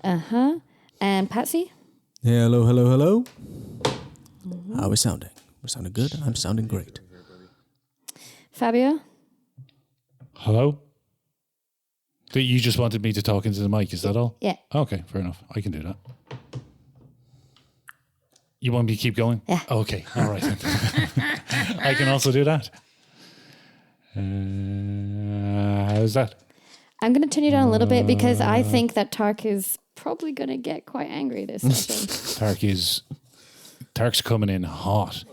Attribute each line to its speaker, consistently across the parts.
Speaker 1: And Patsy?
Speaker 2: Hello, hello, hello. How are we sounding? We're sounding good? I'm sounding great.
Speaker 1: Fabio?
Speaker 3: Hello? You just wanted me to talk into the mic, is that all?
Speaker 1: Yeah.
Speaker 3: Okay, fair enough. I can do that. You want me to keep going?
Speaker 1: Yeah.
Speaker 3: Okay, all right. I can also do that. How's that?
Speaker 1: I'm going to turn you down a little bit because I think that Tark is probably going to get quite angry this session.
Speaker 3: Tark's coming in hot.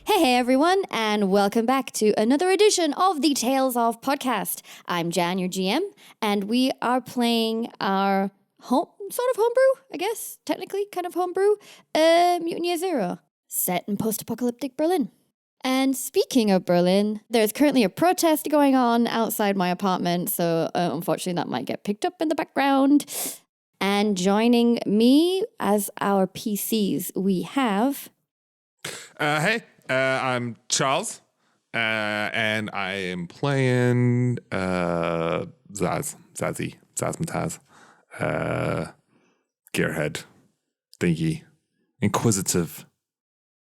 Speaker 1: Hey everyone, and welcome back to another edition of the Tales of podcast. I'm Jan, your GM, and we are playing our sort of homebrew, I guess, technically kind of homebrew, Mutant Year Zero, set in post-apocalyptic Berlin. And speaking of Berlin, there's currently a protest going on outside my apartment, so unfortunately that might get picked up in the background. And joining me as our PCs, we have...
Speaker 4: Hey, I'm Charles, and I am playing Zazmataz, Gearhead, Dinky, inquisitive,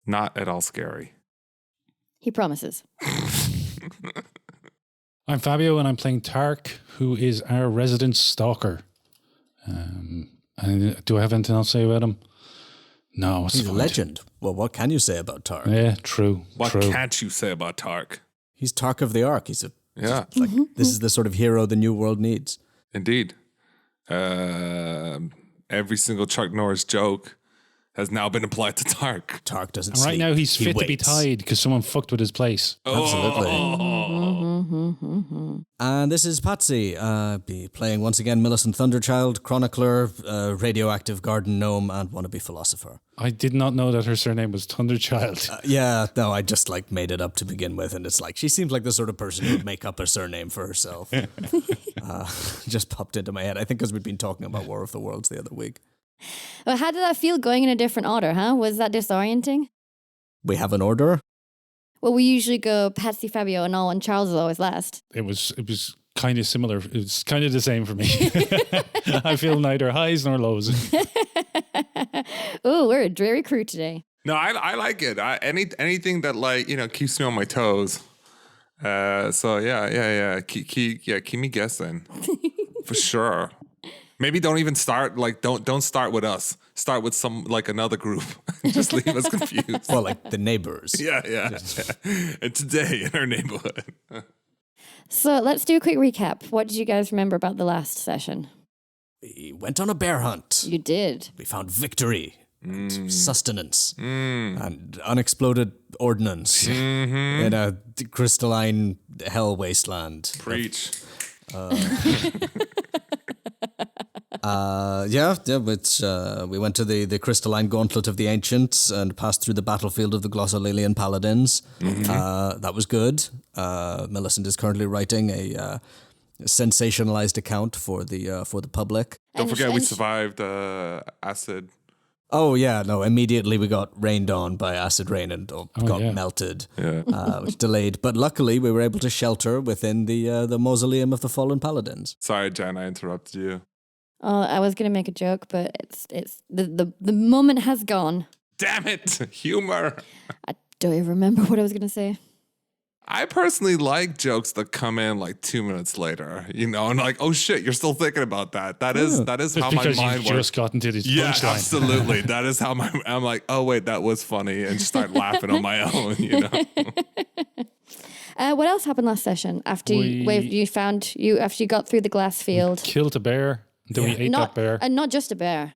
Speaker 4: not at all scary.
Speaker 1: He promises.
Speaker 3: I'm Fabio, and I'm playing Tark, who is our resident stalker. And do I have anything else to say about him? No,
Speaker 2: he's a legend. Well, what can you say about Tark?
Speaker 3: Yeah, true.
Speaker 4: What can't you say about Tark?
Speaker 2: He's Tark of the Ark. This is the sort of hero the new world needs.
Speaker 4: Indeed. Every single Chuck Norris joke has now been applied to Tark.
Speaker 2: Tark doesn't
Speaker 3: sleep. Right now he's fit to be tied because someone fucked with his place.
Speaker 2: Absolutely. And this is Patsy, be playing once again Millicent Thunderchild, chronicler, radioactive garden gnome, and wannabe philosopher.
Speaker 3: I did not know that her surname was Thunderchild.
Speaker 2: I just made it up to begin with, and it's she seems like the sort of person who would make up a surname for herself. Just popped into my head. I think because we'd been talking about War of the Worlds the other week.
Speaker 1: Well, how did that feel going in a different order, huh? Was that disorienting?
Speaker 2: We have an order?
Speaker 1: Well, we usually go Patsy, Fabio, and Charles is always last.
Speaker 3: It was kind of similar. It was kind of the same for me. I feel neither highs nor lows.
Speaker 1: Ooh, we're a dreary crew today.
Speaker 4: No, I like it. Anything that keeps me on my toes. Keep me guessing for sure. Maybe don't even start, don't start with us. Start with another group. Just leave us confused.
Speaker 2: Well, the neighbors.
Speaker 4: Yeah. And today in our neighborhood.
Speaker 1: So let's do a quick recap. What did you guys remember about the last session?
Speaker 2: We went on a bear hunt.
Speaker 1: You did.
Speaker 2: We found victory, and sustenance, and unexploded ordnance in a crystalline hell wasteland.
Speaker 4: Preach.
Speaker 2: We went to the crystalline gauntlet of the ancients and passed through the battlefield of the Glossolalian paladins. That was good. Millicent is currently writing a sensationalized account for the public.
Speaker 4: Don't forget we survived acid.
Speaker 2: Oh yeah, no! Immediately we got rained on by acid rain and got melted, which delayed. But luckily we were able to shelter within the mausoleum of the fallen paladins.
Speaker 4: Sorry, Jan, I interrupted you.
Speaker 1: Oh, I was gonna make a joke, but it's the moment has gone.
Speaker 4: Damn it! Humor.
Speaker 1: I don't even remember what I was gonna say.
Speaker 4: I personally like jokes that come in 2 minutes later, and oh shit, you're still thinking about that. That is how my mind works.
Speaker 3: Just gotten to this punchline.
Speaker 4: Absolutely. That is how I'm oh wait, that was funny, and just start laughing on my own,
Speaker 1: What else happened last session after after you got through the glass field?
Speaker 3: Killed a bear. Then we ate that bear.
Speaker 1: And not just a bear.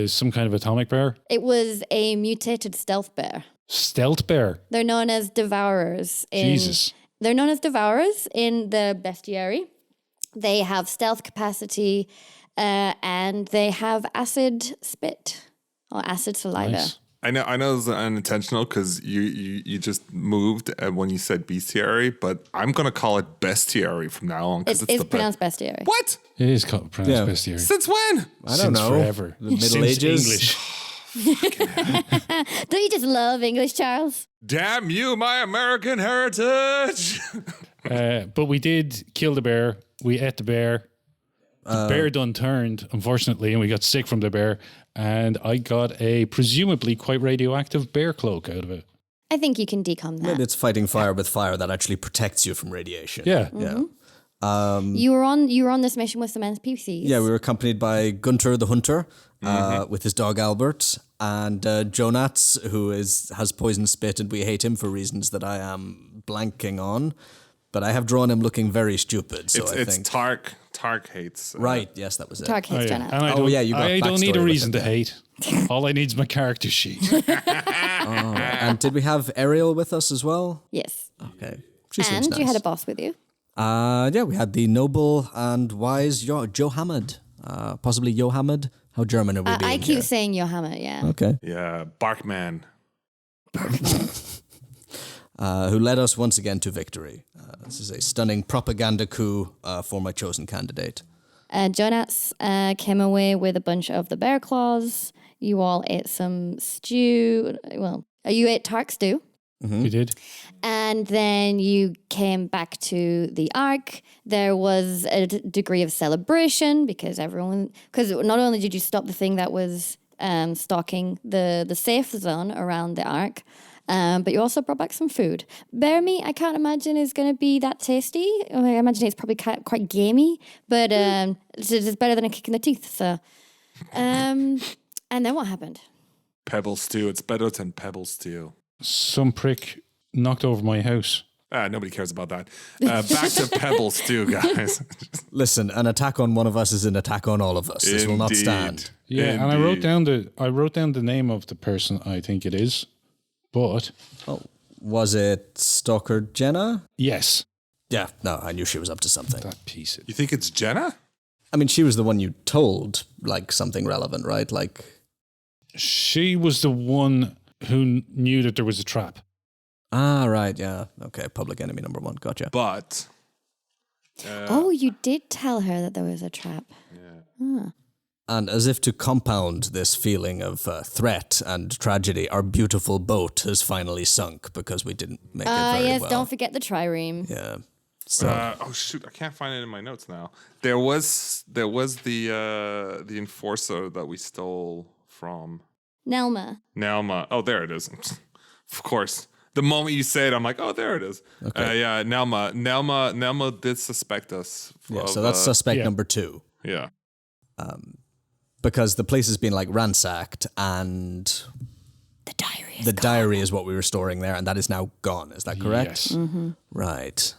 Speaker 3: Some kind of atomic bear.
Speaker 1: It was a mutated stealth bear.
Speaker 3: Stealth bear.
Speaker 1: They're known as devourers.
Speaker 3: Jesus.
Speaker 1: They're known as devourers in the bestiary. They have stealth capacity, and they have acid spit or acid saliva.
Speaker 3: Nice.
Speaker 4: I know it's unintentional because you just moved when you said bestiary, but I'm gonna call it bestiary from now on because
Speaker 1: It's pronounced bestiary.
Speaker 4: What?
Speaker 3: It is called pronounced bestiary.
Speaker 4: Since when?
Speaker 2: I don't
Speaker 3: Since
Speaker 2: know.
Speaker 3: forever.
Speaker 2: The Middle
Speaker 3: Since
Speaker 2: Ages.
Speaker 3: English.
Speaker 1: Don't you just love English, Charles?
Speaker 4: Damn you, my American heritage!
Speaker 3: But we did kill the bear. We ate the bear. The bear done turned, unfortunately, and we got sick from the bear. And I got a presumably quite radioactive bear cloak out of it.
Speaker 1: I think you can decom that.
Speaker 2: Maybe it's fighting fire with fire that actually protects you from radiation.
Speaker 3: Yeah.
Speaker 2: Yeah.
Speaker 1: You were on this mission with some NPCs.
Speaker 2: Yeah, we were accompanied by Gunter the Hunter with his dog Albert, and Jonats, who has poison spit, and we hate him for reasons that I am blanking on. But I have drawn him looking very stupid, so I
Speaker 4: it's
Speaker 2: think...
Speaker 4: Tark. Tark hates.
Speaker 2: Right, yes, that was it.
Speaker 1: Tark hates
Speaker 3: Oh,
Speaker 1: Jonah.
Speaker 3: And I don't need a reason to hate. All I need is my character sheet.
Speaker 2: And did we have Ariel with us as well?
Speaker 1: Yes.
Speaker 2: Okay. She seems
Speaker 1: And
Speaker 2: nice.
Speaker 1: you had a boss with you.
Speaker 2: Yeah, we had the noble and wise Johammed. Possibly Johammed. How German are we being
Speaker 1: I keep
Speaker 2: here?
Speaker 1: saying Johammed, yeah.
Speaker 2: Okay.
Speaker 4: Yeah, Barkman.
Speaker 2: Who led us once again to victory. This is a stunning propaganda coup for my chosen candidate.
Speaker 1: Jonats came away with a bunch of the bear claws. You all ate some stew. Well, you ate Tark stew.
Speaker 3: We did.
Speaker 1: And then you came back to the Ark. There was a degree of celebration because not only did you stop the thing that was stalking the safe zone around the Ark, but you also brought back some food. Bear meat, I can't imagine is going to be that tasty. I imagine it's probably quite gamey, but it's better than a kick in the teeth. So, and then what happened?
Speaker 4: Pebble stew. It's better than pebble stew.
Speaker 3: Some prick knocked over my house.
Speaker 4: Nobody cares about that. Back to pebble stew, guys.
Speaker 2: Listen, an attack on one of us is an attack on all of us. This will not stand.
Speaker 3: Yeah, and I wrote down the name of the person I think it is. But
Speaker 2: Oh, was it Stalker Jenna?
Speaker 3: yes,
Speaker 2: Yeah, no, I knew she was up to something.
Speaker 3: that piece.
Speaker 4: You think it's Jenna?
Speaker 2: I mean, she was the one you told, like, something relevant, right? Like,
Speaker 3: She was the one who knew that there was a trap.
Speaker 2: right, yeah. Okay, public enemy number one. Gotcha.
Speaker 4: But
Speaker 1: Oh, you did tell her that there was a trap.
Speaker 2: And as if to compound this feeling of threat and tragedy, our beautiful boat has finally sunk because we didn't make it very
Speaker 1: Yes,
Speaker 2: well.
Speaker 1: don't forget the trireme.
Speaker 2: Yeah. So,
Speaker 4: oh shoot, I can't find it in my notes now. There was the enforcer that we stole from
Speaker 1: Nelma.
Speaker 4: Nelma. Oh, there it is. Of course. The moment you say it, I'm like, oh, there it is.
Speaker 2: Okay.
Speaker 4: Yeah, Nelma did suspect us.
Speaker 2: yeah, so that's suspect
Speaker 3: yeah.
Speaker 2: number 2.
Speaker 4: Yeah.
Speaker 2: Because the place has been, like, ransacked and
Speaker 1: The diary is
Speaker 2: the diary is what we were storing there, and that is now gone. Is that correct?
Speaker 3: Yes.
Speaker 2: Right.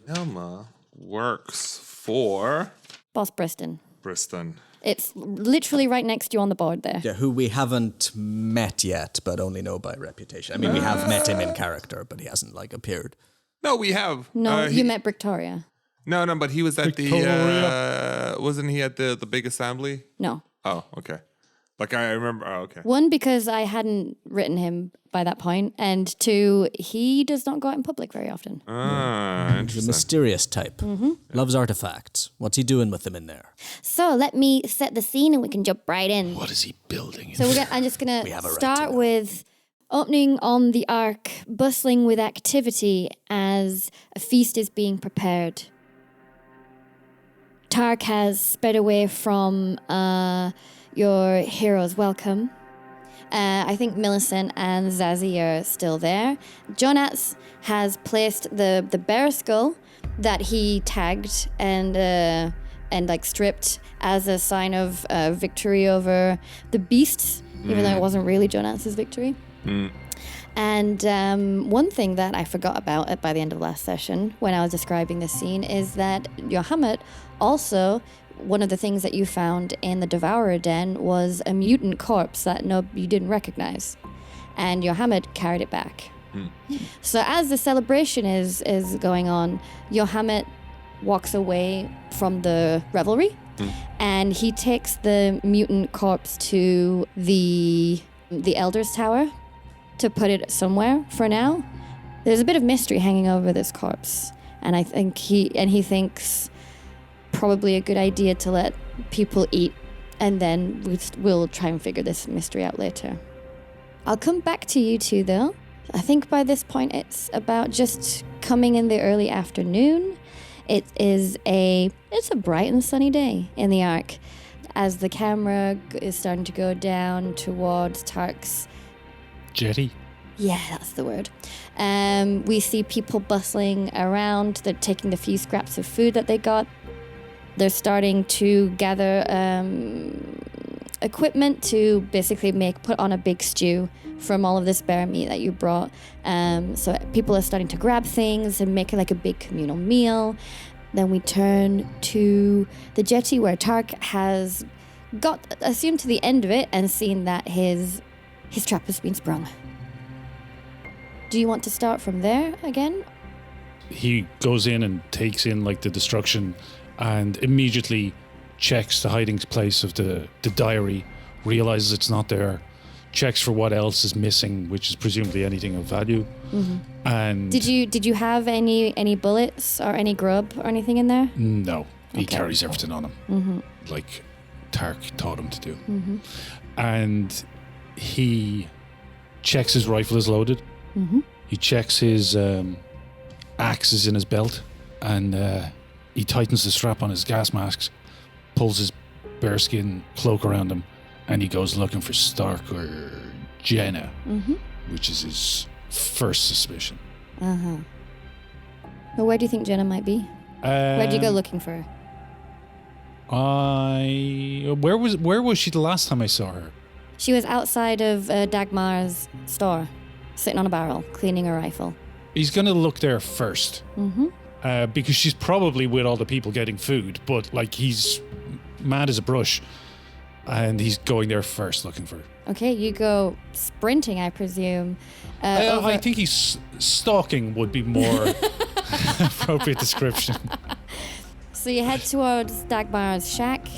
Speaker 4: Nelma works for
Speaker 1: Boss Briston.
Speaker 4: Briston.
Speaker 1: It's literally right next to you on the board there.
Speaker 2: Yeah, who we haven't met yet, but only know by reputation. I mean, we have met him in character, but he hasn't, like, appeared.
Speaker 4: No, we have.
Speaker 1: No, you met Victoria.
Speaker 4: No, but he was at
Speaker 3: Victoria.
Speaker 4: wasn't he at the big assembly?
Speaker 1: No.
Speaker 4: Oh, okay. Like I remember. Oh, okay.
Speaker 1: One, because I hadn't written him by that point, and 2, he does not go out in public very often.
Speaker 4: Ah,
Speaker 2: He's a
Speaker 4: interesting.
Speaker 2: mysterious type. Loves artifacts. What's he doing with them in there?
Speaker 1: So let me set the scene and we can jump right in.
Speaker 3: What is he building?
Speaker 1: So I'm just going
Speaker 2: We have
Speaker 1: to
Speaker 2: a right
Speaker 1: start
Speaker 2: to know.
Speaker 1: with opening on the Ark, bustling with activity as a feast is being prepared. Tark has sped away from your heroes' welcome. I think Millicent and Zazie are still there. Jonats has placed the bear skull that he tagged and like stripped as a sign of victory over the beasts, even though it wasn't really Jonats's victory. And one thing that I forgot about by the end of last session when I was describing this scene is that Yohamut also, one of the things that you found in the Devourer Den was a mutant corpse that you didn't recognize. And Yohamut carried it back. So as the celebration is going on, Yohamut walks away from the revelry and he takes the mutant corpse to the Elder's Tower to put it somewhere for now. There's a bit of mystery hanging over this corpse, and I think he thinks probably a good idea to let people eat, and then we'll try and figure this mystery out later. I'll come back to you two though. I think by this point it's about just coming in the early afternoon. It's a bright and sunny day in the Ark. As the camera is starting to go down towards Tark's
Speaker 3: jetty.
Speaker 1: Yeah, that's the word. We see people bustling around. They're taking the few scraps of food that they got. They're starting to gather equipment to basically put on a big stew from all of this bear meat that you brought. So people are starting to grab things and make like a big communal meal. Then we turn to the jetty where Tark has got assumed to the end of it and seen that his trap has been sprung. Do you want to start from there again?
Speaker 3: He goes in and takes in like the destruction and immediately checks the hiding place of the diary, realizes it's not there, checks for what else is missing, which is presumably anything of value. And
Speaker 1: did you have any bullets or any grub or anything in there?
Speaker 3: No, he carries everything on him, like Tark taught him to do. And he checks his rifle is loaded. He checks his axe is in his belt, and he tightens the strap on his gas masks, pulls his bearskin cloak around him, and he goes looking for Stark or Jenna, which is his first suspicion.
Speaker 1: Well, where do you think Jenna might be? Where'd you go looking for her?
Speaker 3: Where was she the last time I saw her?
Speaker 1: She was outside of Dagmar's store, sitting on a barrel, cleaning her rifle.
Speaker 3: He's going to look there first. Because she's probably with all the people getting food, but like he's mad as a brush, and he's going there first looking for her.
Speaker 1: Okay, you go sprinting, I presume.
Speaker 3: I think he's stalking would be more appropriate description.
Speaker 1: So you head towards Dagmar's shack.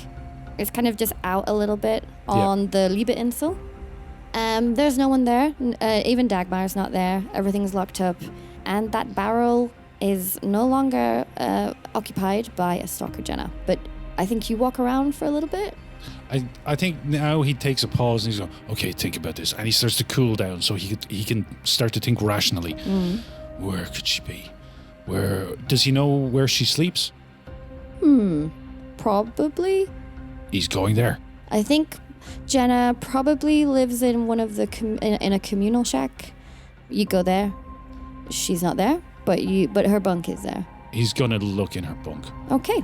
Speaker 1: It's kind of just out a little bit on the Liebe Insel. There's no one there. Even Dagmar's not there. Everything's locked up. And that barrel is no longer occupied by a stalker Jenna. But I think you walk around for a little bit.
Speaker 3: I think now he takes a pause and he's going, okay, think about this. And he starts to cool down so he can start to think rationally. Where could she be? Does he know where she sleeps?
Speaker 1: Probably.
Speaker 3: He's going there.
Speaker 1: I think Jenna probably lives in one of the in a communal shack. You go there. She's not there, but her bunk is there.
Speaker 3: He's gonna look in her bunk.
Speaker 1: Okay.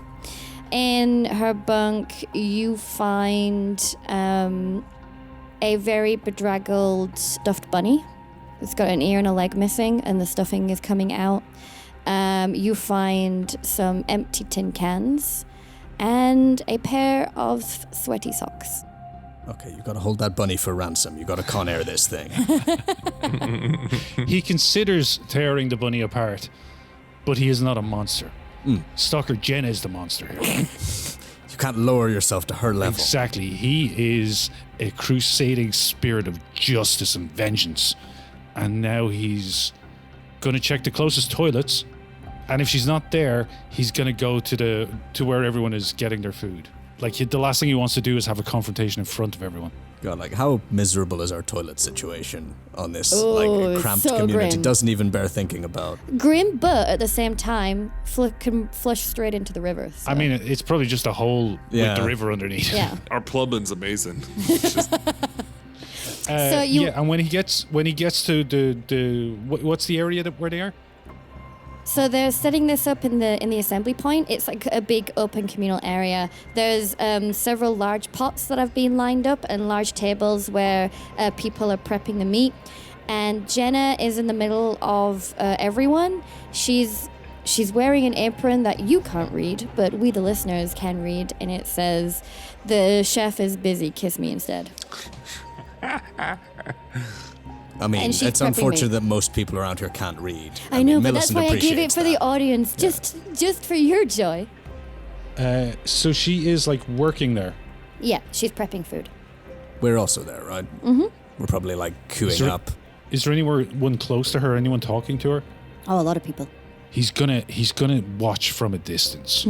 Speaker 1: In her bunk, you find a very bedraggled stuffed bunny. It's got an ear and a leg missing, and the stuffing is coming out. You find some empty tin cans and a pair of sweaty socks.
Speaker 2: Okay, you gotta hold that bunny for ransom. You gotta Con Air this thing.
Speaker 3: He considers tearing the bunny apart, but he is not a monster. Stalker Jenna is the monster here.
Speaker 2: You can't lower yourself to her level.
Speaker 3: Exactly. He is a crusading spirit of justice and vengeance. And now he's going to check the closest toilets. And if she's not there, he's going to go to where everyone is getting their food. Like, the last thing he wants to do is have a confrontation in front of everyone.
Speaker 2: God, like, how miserable is our toilet situation on this cramped
Speaker 1: so
Speaker 2: community?
Speaker 1: grim.
Speaker 2: Doesn't even bear thinking about.
Speaker 1: Grim, but at the same time, can flush straight into the river. So.
Speaker 3: I mean, it's probably just a hole with the river underneath.
Speaker 1: Yeah.
Speaker 4: Our plumbing's amazing.
Speaker 3: And when he gets to the what's the area where they are?
Speaker 1: So they're setting this up in the assembly point. It's like a big open communal area. There's several large pots that have been lined up and large tables where people are prepping the meat. And Jenna is in the middle of everyone. She's wearing an apron that you can't read, but we the listeners can read, and it says, "The chef is busy, kiss me instead."
Speaker 2: I mean,
Speaker 1: And she's
Speaker 2: it's
Speaker 1: prepping
Speaker 2: unfortunate
Speaker 1: me.
Speaker 2: that most people around here can't read.
Speaker 1: I know,
Speaker 2: mean,
Speaker 1: but that's
Speaker 2: Millicent
Speaker 1: why I gave it
Speaker 2: appreciates
Speaker 1: for the
Speaker 2: that.
Speaker 1: audience, just for your joy.
Speaker 3: So she is like working there.
Speaker 1: Yeah, she's prepping food.
Speaker 2: We're also there, right? Mm-hmm. We're probably like queuing up.
Speaker 3: Is there anyone close to her? Anyone talking to her?
Speaker 1: Oh, a lot of people.
Speaker 3: He's gonna watch from a distance,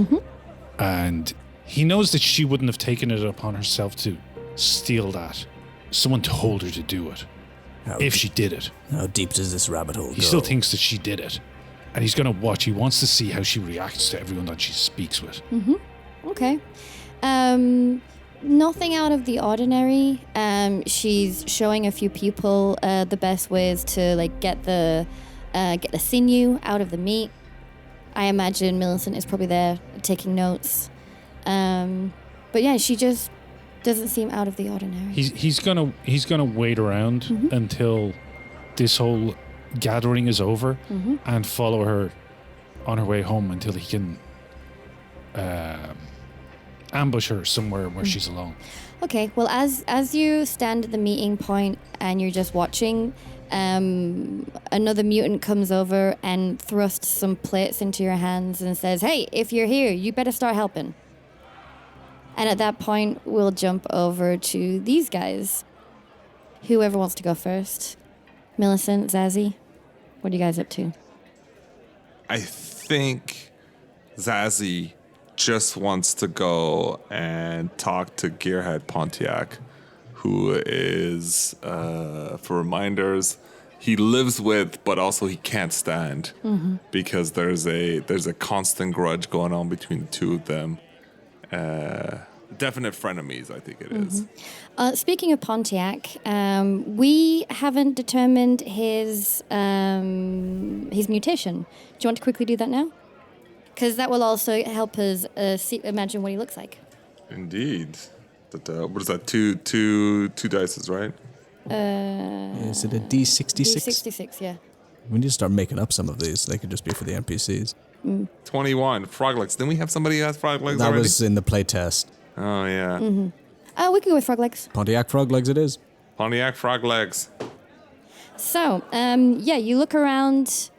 Speaker 3: and he knows that she wouldn't have taken it upon herself to steal that. Someone told her to do it. If she did it,
Speaker 2: How deep does this rabbit hole go?
Speaker 3: he still thinks that she did it, and he's gonna watch. He wants to see how she reacts to everyone that she speaks with.
Speaker 1: Okay. Nothing out of the ordinary. She's showing a few people the best ways to like get the sinew out of the meat. I imagine Millicent is probably there taking notes. But yeah, she just doesn't seem out of the ordinary.
Speaker 3: He's gonna wait around until this whole gathering is over and follow her on her way home until he can ambush her somewhere where she's alone.
Speaker 1: Okay, well, as you stand at the meeting point and you're just watching, another mutant comes over and thrusts some plates into your hands and says, "Hey, if you're here, you better start helping." And at that point, we'll jump over to these guys. Whoever wants to go first. Millicent, Zazie, what are you guys up to?
Speaker 4: I think Zazie just wants to go and talk to Gearhead Pontiac, who is, for reminders, he lives with, but also he can't stand because there's a constant grudge going on between the two of them. Definite frenemies, I think it is.
Speaker 1: Speaking of Pontiac, we haven't determined his mutation. Do you want to quickly do that now? Because that will also help us imagine what he looks like.
Speaker 4: Indeed. But, what is that? Two dices, right?
Speaker 2: Is it a D66?
Speaker 1: D66, yeah.
Speaker 2: We need to start making up some of these. They could just be for the NPCs.
Speaker 4: 21. Frog legs. Didn't we have somebody who has frog legs
Speaker 2: That
Speaker 4: already?
Speaker 2: was in the playtest.
Speaker 4: Oh, yeah.
Speaker 1: We can go with frog legs.
Speaker 2: Pontiac frog legs it is.
Speaker 4: Pontiac frog legs.
Speaker 1: So, you look around.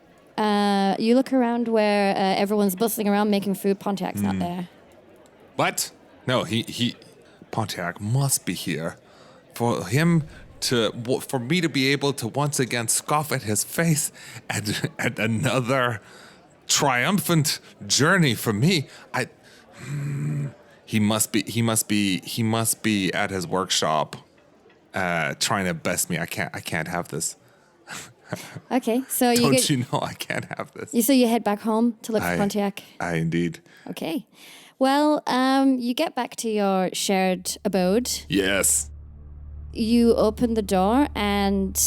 Speaker 1: You look around where everyone's bustling around making food. Pontiac's not there.
Speaker 4: What? No, he Pontiac must be here. For me to be able to once again scoff at his face at another triumphant journey for me. He must be at his workshop trying to best me. I can't have this.
Speaker 1: Okay, so
Speaker 4: Don't you know I can't have this?
Speaker 1: So you head back home to look for Pontiac.
Speaker 4: I indeed.
Speaker 1: Okay. Well, you get back to your shared abode.
Speaker 4: Yes.
Speaker 1: You open the door and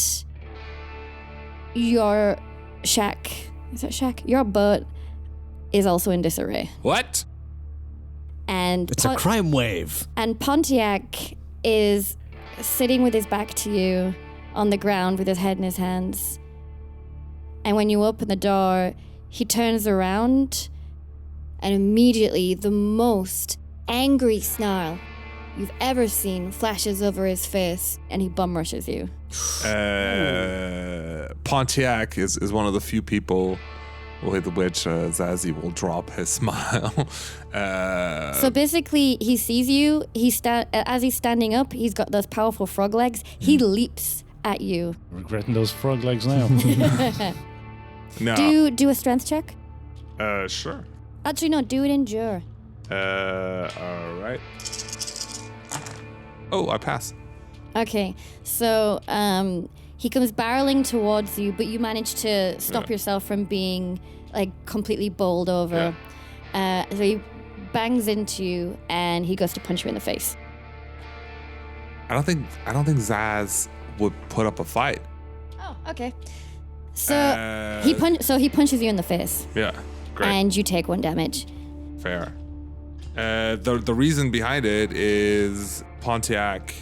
Speaker 1: your shack, is that shack? Your boat is also in disarray.
Speaker 4: What?
Speaker 1: And
Speaker 2: It's a crime wave.
Speaker 1: And Pontiac is sitting with his back to you on the ground with his head in his hands. And when you open the door, he turns around and immediately the most angry snarl you've ever seen flashes over his face and he bum rushes you.
Speaker 4: Pontiac is one of the few people with which Zazie will drop his smile.
Speaker 1: So basically, he sees you. As he's standing up, he's got those powerful frog legs. He leaps at you.
Speaker 3: Regretting those frog legs now.
Speaker 4: No.
Speaker 1: Do a strength check.
Speaker 4: Sure.
Speaker 1: Actually, no. Do it endure.
Speaker 4: All right. Oh, I pass.
Speaker 1: Okay. So he comes barreling towards you, but you manage to stop yourself from being like completely bowled over. So he bangs into you and he goes to punch you in the face.
Speaker 4: I don't think Zaz would put up a fight.
Speaker 1: Oh, okay. So he punches you in the face.
Speaker 4: Yeah, great.
Speaker 1: And you take 1 damage.
Speaker 4: Fair. The reason behind it is Pontiac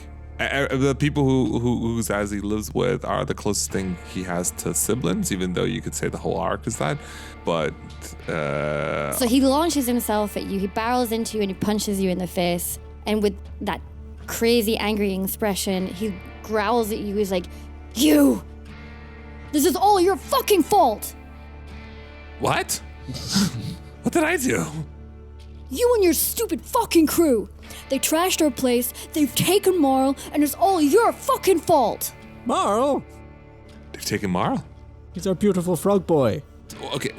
Speaker 4: The people who Zazie lives with are the closest thing he has to siblings, even though you could say the whole arc is that. But
Speaker 1: So he launches himself at you. He barrels into you and he punches you in the face. And with that crazy, angry expression, he growls at you. He's like, "You! This is all your fucking fault!
Speaker 4: what? What did I do?
Speaker 1: You and your stupid fucking crew! They trashed our place, they've taken Marl, and it's all your fucking fault!"
Speaker 2: Marl!
Speaker 4: They've taken Marl.
Speaker 2: He's our beautiful frog boy.
Speaker 4: Okay,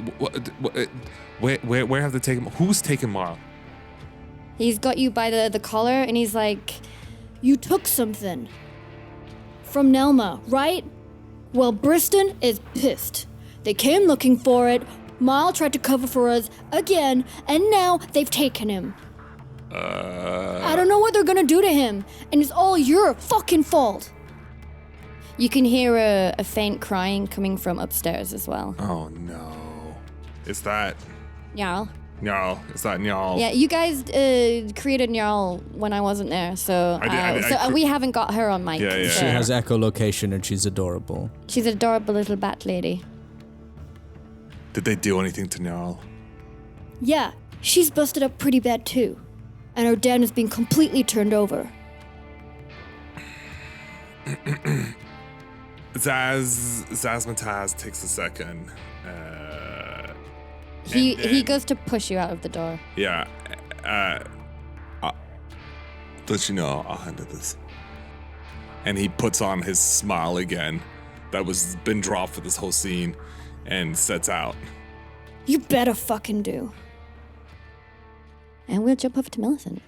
Speaker 4: where have they taken? Who's taken Marl?
Speaker 1: He's got you by the collar and he's like, "You took something from Nelma, right? Well, Briston is pissed. They came looking for it, Marl tried to cover for us again, and now they've taken him. I don't know what they're gonna do to him, and it's all your fucking fault." You can hear a faint crying coming from upstairs as well.
Speaker 4: Oh no! Is that
Speaker 1: Jarl.
Speaker 4: Njal? Is that Njal?
Speaker 1: Yeah, you guys created Jarl when I wasn't there, so we haven't got her on mic.
Speaker 4: Yeah, yeah.
Speaker 1: so-
Speaker 2: She has echolocation and she's adorable.
Speaker 1: She's an adorable little bat lady.
Speaker 4: Did they do anything to Njal?
Speaker 1: Yeah, she's busted up pretty bad too. And her den has been completely turned over.
Speaker 4: Zazmataz takes a second.
Speaker 1: He goes to push you out of the door.
Speaker 4: Yeah. Don't you know, I'll handle this. And he puts on his smile again that was been dropped for this whole scene and sets out.
Speaker 1: You better fucking do. And we'll jump over to Millicent.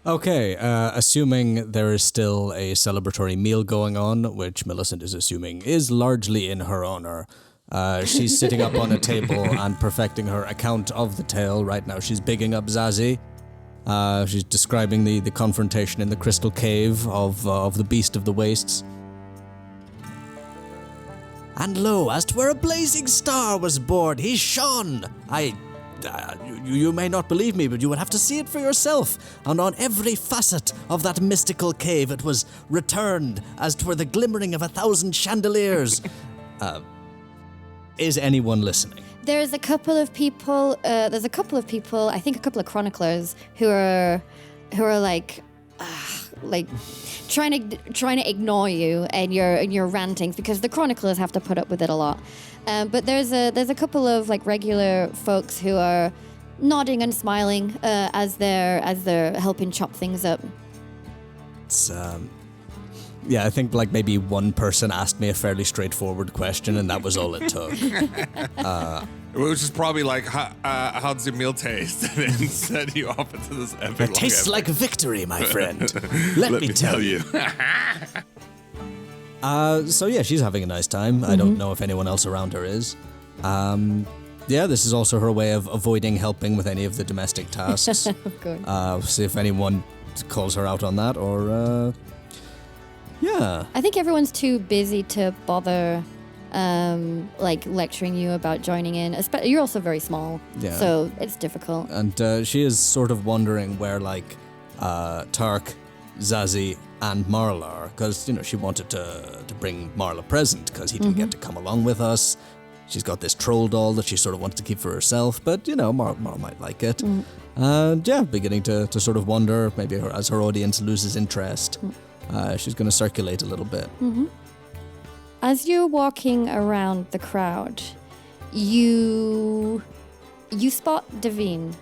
Speaker 2: Okay, assuming there is still a celebratory meal going on, which Millicent is assuming is largely in her honor. She's sitting up on a table and perfecting her account of the tale. Right now she's bigging up Zazie. She's describing the confrontation in the crystal cave of the beast of the wastes. And lo, as 'twere a blazing star was born, he shone. You may not believe me, but you would have to see it for yourself. And on every facet of that mystical cave it was returned, as 'twere the glimmering of 1,000 chandeliers. Is anyone listening?
Speaker 1: There's a couple of people. I think a couple of chroniclers who are like trying to ignore you and your rantings, because the chroniclers have to put up with it a lot. But there's a couple of like regular folks who are nodding and smiling as they're helping chop things up.
Speaker 2: It's yeah, I think like maybe one person asked me a fairly straightforward question, and that was all it took.
Speaker 4: Which is probably like, how does your meal taste? And then set you off into this epic.
Speaker 2: It tastes like victory, my friend. Let me tell you. So yeah, she's having a nice time. I don't know if anyone else around her is. Yeah, this is also her way of avoiding helping with any of the domestic tasks.
Speaker 1: Of course.
Speaker 2: See if anyone calls her out on that, or yeah.
Speaker 1: I think everyone's too busy to bother like lecturing you about joining in. You're also very small, so it's difficult.
Speaker 2: And she is sort of wondering where like Tark, Zazie, and Marl are, because she wanted to bring Marl a present because he didn't get to come along with us. She's got this troll doll that she sort of wanted to keep for herself, but Marl might like it. And yeah, beginning to sort of wonder, maybe as her audience loses interest, she's going to circulate a little bit.
Speaker 1: As you're walking around the crowd, you spot Davine.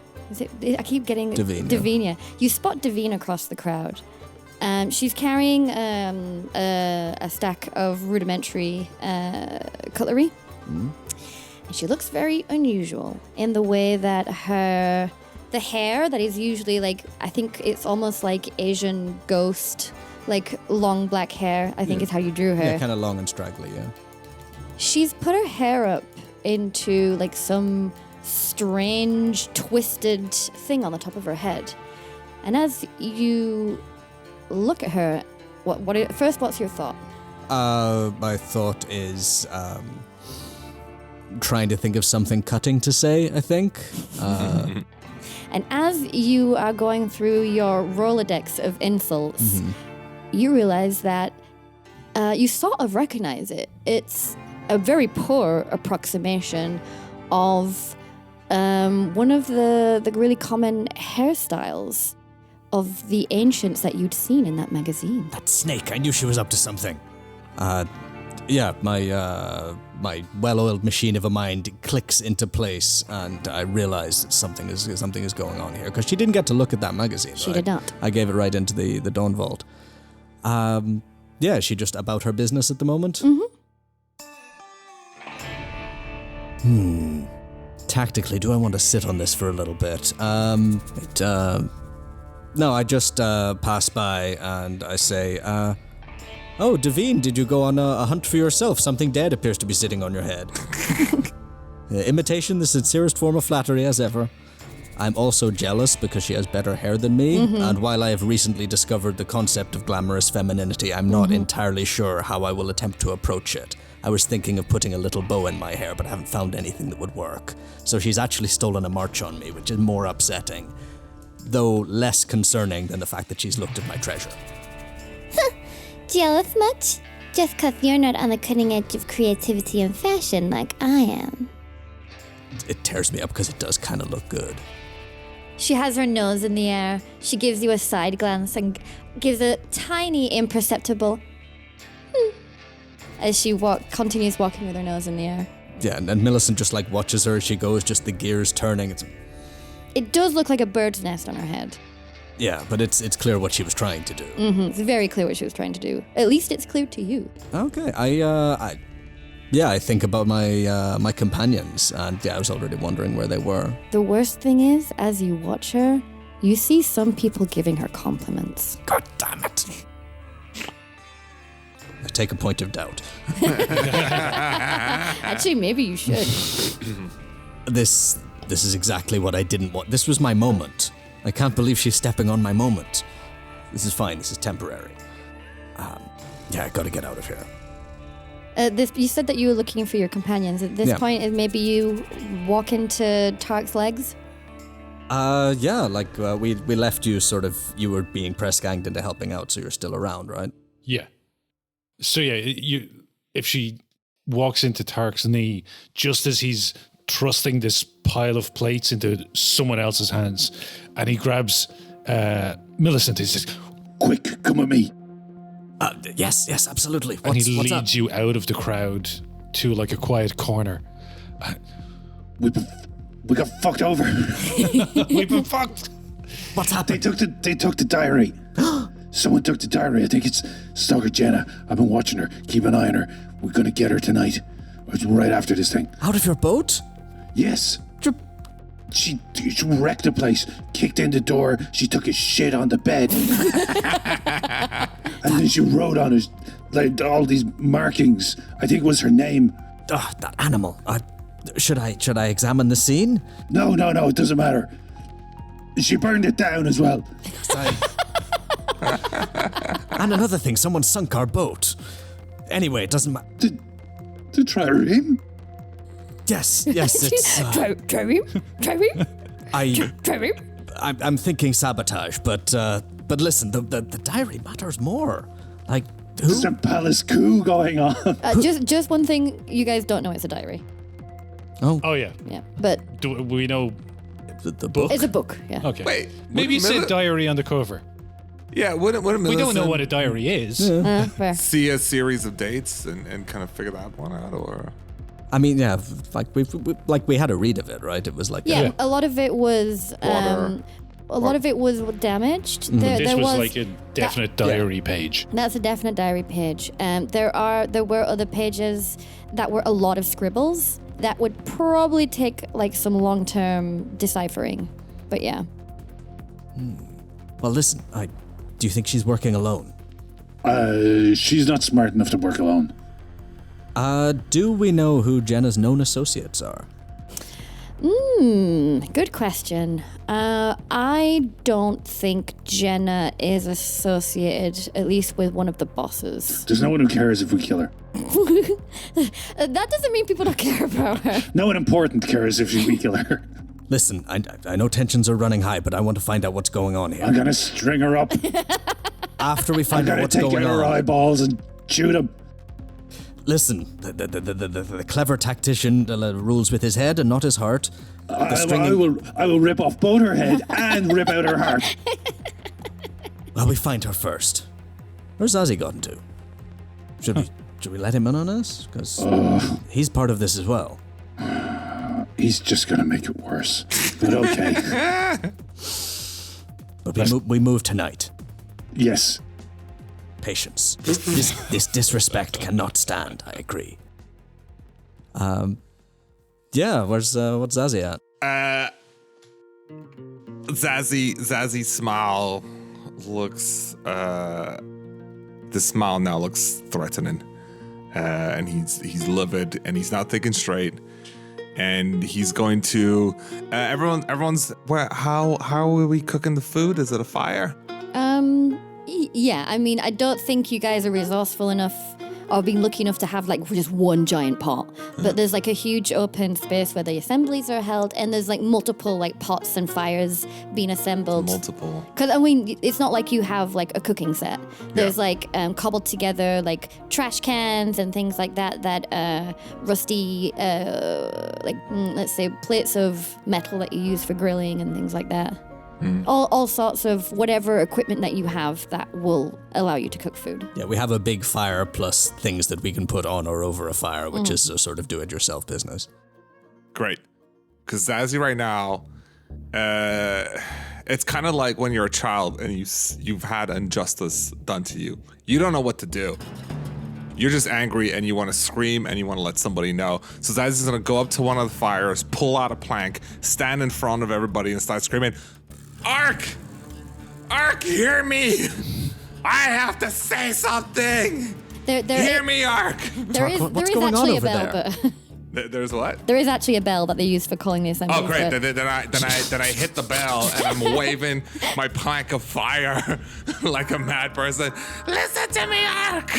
Speaker 1: I keep getting Davine. Yeah. You spot Davine across the crowd. She's carrying a stack of rudimentary cutlery. And she looks very unusual in the way that the hair that is usually like, I think it's almost like Asian ghost, like long black hair, I think is how you drew her.
Speaker 2: Yeah, kind of long and straggly, yeah.
Speaker 1: She's put her hair up into like some strange twisted thing on the top of her head. And as you look at her, what's your thought?
Speaker 2: My thought is trying to think of something cutting to say, I think.
Speaker 1: And as you are going through your Rolodex of insults, you realize that you sort of recognize it. It's a very poor approximation of one of the really common hairstyles of the ancients that you'd seen in that magazine.
Speaker 2: That snake, I knew she was up to something. My well-oiled machine of a mind clicks into place, and I realize that something is going on here, because she didn't get to look at that magazine.
Speaker 1: She did not.
Speaker 2: I gave it right into the Dawn Vault. Is she just about her business at the moment? Tactically, do I want to sit on this for a little bit? No, I just pass by and I say, oh, Devine, did you go on a hunt for yourself? Something dead appears to be sitting on your head. Imitation, the sincerest form of flattery as ever. I'm also jealous because she has better hair than me, and while I have recently discovered the concept of glamorous femininity, I'm not entirely sure how I will attempt to approach it. I was thinking of putting a little bow in my hair, but I haven't found anything that would work. So she's actually stolen a march on me, which is more upsetting, though less concerning than the fact that she's looked at my treasure.
Speaker 5: Jealous much? Just 'cause you're not on the cutting edge of creativity and fashion like I am.
Speaker 2: It tears me up because it does kind of look good.
Speaker 1: She has her nose in the air. She gives you a side glance and gives a tiny, imperceptible as she continues walking with her nose in the air.
Speaker 2: Yeah, and Millicent just watches her as she goes, just the gears turning.
Speaker 1: It does look like a bird's nest on her head.
Speaker 2: Yeah, but it's clear what she was trying to do.
Speaker 1: It's very clear what she was trying to do. At least it's clear to you.
Speaker 2: Okay, I think about my companions, and I was already wondering where they were.
Speaker 1: The worst thing is, as you watch her, you see some people giving her compliments.
Speaker 2: God damn it. I take a point of doubt.
Speaker 1: Actually, maybe you should.
Speaker 2: This is exactly what I didn't want. This was my moment. I can't believe she's stepping on my moment. This is fine. This is temporary. I gotta get out of here.
Speaker 1: You said that you were looking for your companions. At this point, is maybe you walk into Tark's legs?
Speaker 2: We left you you were being press ganged into helping out, so you're still around, right?
Speaker 3: Yeah. So if she walks into Tark's knee, just as he's thrusting this pile of plates into someone else's hands, and he grabs Millicent, he says, "Quick, come with me."
Speaker 2: Yes, absolutely.
Speaker 3: And he leads you out of the crowd to a quiet corner.
Speaker 6: We got fucked over.
Speaker 3: We've been fucked.
Speaker 2: What's happened?
Speaker 6: They took the diary. Someone took the diary. I think it's Stalker Jenna. I've been watching her. Keep an eye on her. We're gonna get her tonight. It's right after this thing.
Speaker 2: Out of your boat?
Speaker 6: Yes. She wrecked the place, kicked in the door, she took a shit on the bed. And then she wrote on it, all these markings. I think it was her name.
Speaker 2: That animal. Should I examine the scene?
Speaker 6: No, it doesn't matter. She burned it down as well.
Speaker 2: And another thing, someone sunk our boat. Anyway, it doesn't matter.
Speaker 6: To try him?
Speaker 2: Yes, it's...
Speaker 1: Try him?
Speaker 2: I'm thinking sabotage, but listen, the diary matters more. Who?
Speaker 6: There's a palace coup going on.
Speaker 1: Just one thing, you guys don't know it's a diary.
Speaker 3: Oh yeah.
Speaker 1: Yeah, but...
Speaker 3: Do we know
Speaker 2: the book?
Speaker 1: It's a book, yeah.
Speaker 3: Okay.
Speaker 4: Wait,
Speaker 3: maybe you said diary on the cover.
Speaker 4: Yeah, wouldn't
Speaker 3: We don't know what a diary is.
Speaker 1: Fair.
Speaker 4: see a series of dates and kind of figure that one out, or?
Speaker 2: I mean, yeah, we had a read of it, right? It was
Speaker 1: Yeah, a lot of it was damaged.
Speaker 3: This was a definite diary page.
Speaker 1: That's a definite diary page. There were other pages that were a lot of scribbles that would probably take some long-term deciphering. But yeah.
Speaker 2: Well, listen, do you think she's working alone?
Speaker 6: She's not smart enough to work alone.
Speaker 2: Do we know who Jenna's known associates are?
Speaker 1: Good question. I don't think Jenna is associated, at least with one of the bosses.
Speaker 6: There's no one who cares if we kill her.
Speaker 1: That doesn't mean people don't care about her.
Speaker 6: No one important cares if we kill her.
Speaker 2: Listen, I know tensions are running high, but I want to find out what's going on here.
Speaker 6: I'm gonna string her up.
Speaker 2: after we
Speaker 6: I
Speaker 2: find out
Speaker 6: gotta
Speaker 2: what's
Speaker 6: take out
Speaker 2: going
Speaker 6: her
Speaker 2: on.
Speaker 6: eyeballs and shoot him.
Speaker 2: Listen, the clever tactician rules with his head and not his heart.
Speaker 6: I will rip off both her head and rip out her heart.
Speaker 2: Well, we find her first. Where's Ozzy gotten to? Should we let him in on this? Because he's part of this as well.
Speaker 6: He's just gonna make it worse. But okay.
Speaker 2: But we move tonight.
Speaker 6: Yes.
Speaker 2: Patience. This disrespect cannot stand. I agree. Yeah. What's Zazie at?
Speaker 4: Zazie smile looks. The smile now looks threatening, and he's livid, and he's not thinking straight, and he's going to. Everyone's. How are we cooking the food? Is it a fire?
Speaker 1: Yeah, I mean, I don't think you guys are resourceful enough or being lucky enough to have like just one giant pot. But there's like a huge open space where the assemblies are held, and there's like multiple like pots and fires being assembled.
Speaker 4: Multiple.
Speaker 1: Because I mean, it's not like you have like a cooking set. There's like cobbled together like trash cans and things like that. Rusty let's say plates of metal that you use for grilling and things like that. All sorts of whatever equipment that you have that will allow you to cook food.
Speaker 2: Yeah, we have a big fire plus things that we can put on or over a fire, which is a sort of do-it-yourself business.
Speaker 4: Great. Because Zazie right now, it's kind of like when you're a child and you've had injustice done to you. You don't know what to do. You're just angry and you want to scream and you want to let somebody know. So Zazie's going to go up to one of the fires, pull out a plank, stand in front of everybody and start screaming, Ark, hear me! I have to say something! Hear me, Ark!
Speaker 1: There is
Speaker 2: what's
Speaker 1: actually
Speaker 2: going on
Speaker 1: a
Speaker 2: over
Speaker 1: bell,
Speaker 2: there?
Speaker 1: but
Speaker 4: There's what?
Speaker 1: there is actually a bell that they use for calling the assembly.
Speaker 4: Oh, great.
Speaker 1: but-
Speaker 4: Then I hit the bell and I'm waving my plank of fire like a mad person. Listen to me, Ark!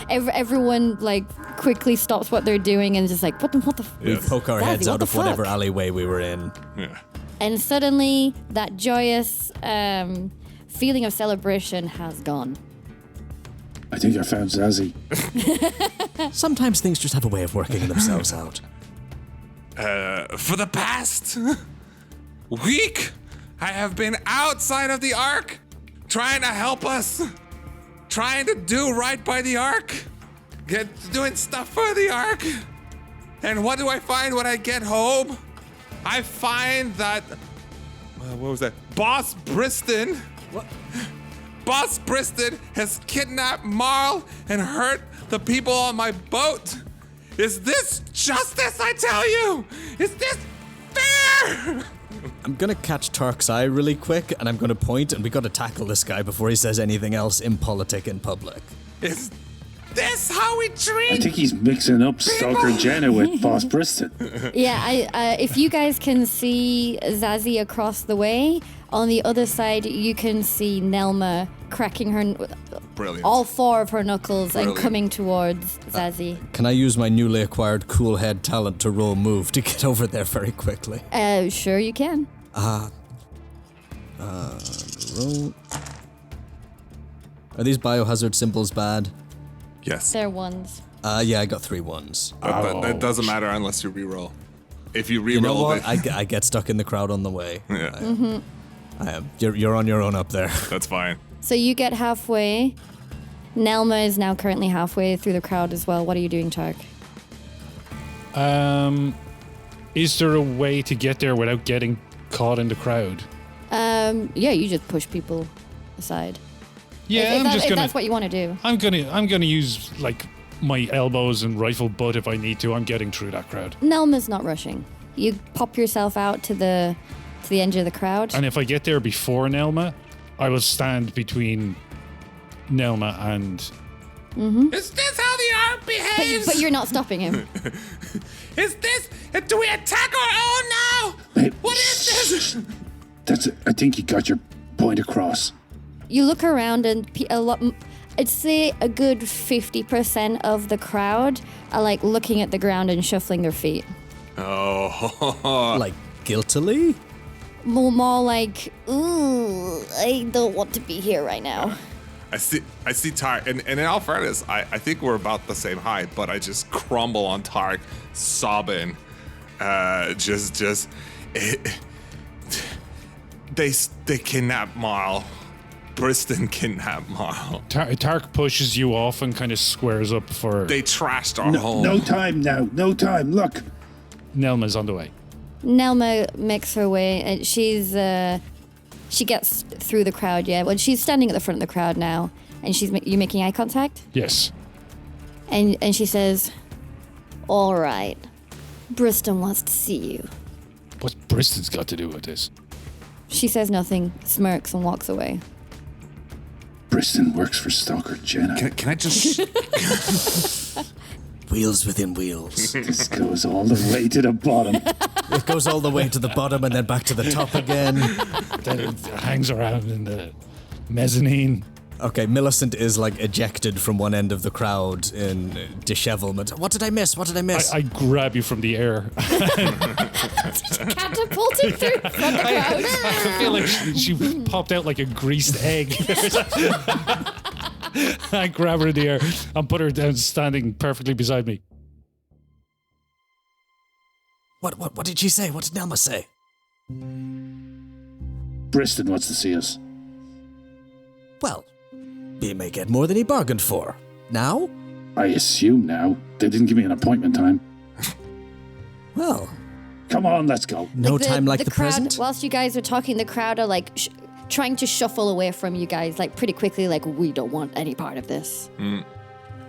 Speaker 1: Everyone like quickly stops what they're doing and just like, what the
Speaker 2: We poke our
Speaker 1: Zazie,
Speaker 2: heads
Speaker 1: what
Speaker 2: out
Speaker 1: the
Speaker 2: of whatever
Speaker 1: fuck?
Speaker 2: alleyway we were in.
Speaker 4: Yeah.
Speaker 1: And suddenly that joyous feeling of celebration has gone.
Speaker 6: I think I found Zazie.
Speaker 2: Sometimes things just have a way of working themselves out.
Speaker 4: For the past week, I have been outside of the Ark, trying to help us, trying to do right by the Ark, doing stuff for the Ark. And what do I find when I get home? I find that, what was that? Boss Briston. What? Boss Briston has kidnapped Marl and hurt the people on my boat. Is this justice, I tell you? Is this fair?
Speaker 2: I'm gonna catch Turk's eye really quick, and I'm gonna point, and we gotta tackle this guy before he says anything else impolitic in public.
Speaker 4: Is this how we
Speaker 6: I
Speaker 4: treat?
Speaker 6: think he's mixing up Stalker Jenna with Boss Briston.
Speaker 1: Yeah, if you guys can see Zazie across the way, on the other side you can see Nelma cracking her
Speaker 4: Brilliant.
Speaker 1: all four of her knuckles
Speaker 4: Brilliant.
Speaker 1: and coming towards Zazie.
Speaker 2: Can I use my newly acquired cool head talent to roll move to get over there very quickly?
Speaker 1: Sure you can.
Speaker 2: Roll. Are these biohazard symbols bad?
Speaker 4: Yes.
Speaker 1: They're ones.
Speaker 2: Yeah, I got 3 ones.
Speaker 4: That doesn't matter unless you reroll. If you reroll,
Speaker 2: You know what? I get stuck in the crowd on the way.
Speaker 4: yeah,
Speaker 2: I am. You're on your own up there.
Speaker 4: that's fine.
Speaker 1: So you get halfway. Nelma is now currently halfway through the crowd as well. What are you doing, Tark?
Speaker 3: Is there a way to get there without getting caught in the crowd?
Speaker 1: Yeah, you just push people aside.
Speaker 3: Yeah,
Speaker 1: if that's what you want to do.
Speaker 3: I'm gonna use like my elbows and rifle butt if I need to. I'm getting through that crowd.
Speaker 1: Nelma's not rushing. You pop yourself out to the edge of the crowd.
Speaker 3: And if I get there before Nelma, I will stand between Nelma and.
Speaker 4: Is this how the Ark behaves?
Speaker 1: But you're not stopping him.
Speaker 4: Is this? Do we attack our own now?
Speaker 6: Hey,
Speaker 4: What is this?
Speaker 6: I think you got your point across.
Speaker 1: You look around and I'd say a good 50% of the crowd are like looking at the ground and shuffling their feet.
Speaker 4: Oh,
Speaker 2: Like, guiltily?
Speaker 1: more like, ooh, I don't want to be here right now.
Speaker 4: I see Tark, and in all fairness, I think we're about the same height, but I just crumble on Tark, sobbing. They kidnapped Marl. Briston kidnapped Marl.
Speaker 3: Tark pushes you off and kind of squares up for...
Speaker 4: They trashed our home.
Speaker 6: No time now. No time. Look.
Speaker 3: Nelma's on the way.
Speaker 1: Nelma makes her way, and she gets through the crowd, yeah. Well, she's standing at the front of the crowd now, and you making eye contact?
Speaker 3: Yes.
Speaker 1: And she says, all right, Briston wants to see you.
Speaker 3: What's Briston's got to do with this?
Speaker 1: She says nothing, smirks, and walks away.
Speaker 6: Briston works for Stalker Jenna.
Speaker 4: Can I just...
Speaker 2: Wheels within wheels.
Speaker 6: This goes all the way to the bottom.
Speaker 2: It goes all the way to the bottom and then back to the top again.
Speaker 3: Then it hangs around in the mezzanine.
Speaker 2: Okay, Millicent is like ejected from one end of the crowd in dishevelment. What did I miss?
Speaker 3: I grab you from the air.
Speaker 1: Catapulted through from the crowd.
Speaker 3: I feel like she popped out like a greased egg. I grab her in the air and put her down standing perfectly beside me.
Speaker 2: What did she say? What did Nelma say?
Speaker 6: Briston wants to see us.
Speaker 2: Well, he may get more than he bargained for. Now?
Speaker 6: I assume now. They didn't give me an appointment time.
Speaker 2: Well,
Speaker 6: come on, let's go.
Speaker 2: No time like the
Speaker 1: crowd,
Speaker 2: present?
Speaker 1: Whilst you guys are talking, the crowd are like trying to shuffle away from you guys, like pretty quickly, like, we don't want any part of this.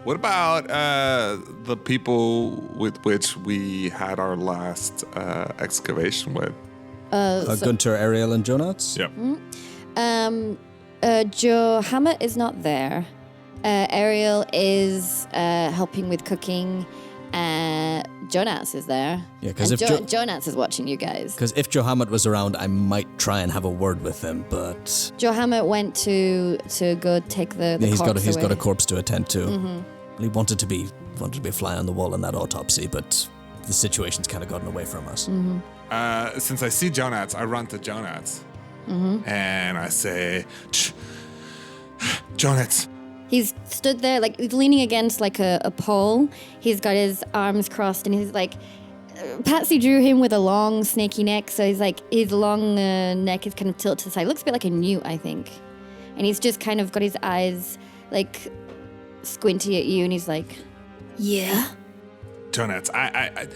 Speaker 4: What about the people with which we had our last excavation with?
Speaker 2: Gunter, Ariel, and Jonats?
Speaker 4: Yep.
Speaker 1: Joe Hammett is not there. Ariel is helping with cooking. Jonats is there.
Speaker 2: Yeah, because if
Speaker 1: Jonats is watching you guys.
Speaker 2: Because if Joe Hammett was around, I might try and have a word with him, but
Speaker 1: Joe Hammett went to go take the
Speaker 2: yeah,
Speaker 1: corpse
Speaker 2: he's
Speaker 1: away.
Speaker 2: got a corpse to attend to. Mm-hmm. He wanted to be a fly on the wall in that autopsy, but the situation's kind of gotten away from us.
Speaker 1: Mm-hmm.
Speaker 4: Since I see Jonats, I run to Jonats. And I say, Jonats.
Speaker 1: He's stood there, like, he's leaning against, like, a pole. He's got his arms crossed, and he's, like... Patsy drew him with a long, snaky neck, so he's, like, his long neck is kind of tilted to the side. Looks a bit like a newt, I think. And he's just kind of got his eyes, like, squinty at you, and he's like, yeah?
Speaker 4: Jonats, I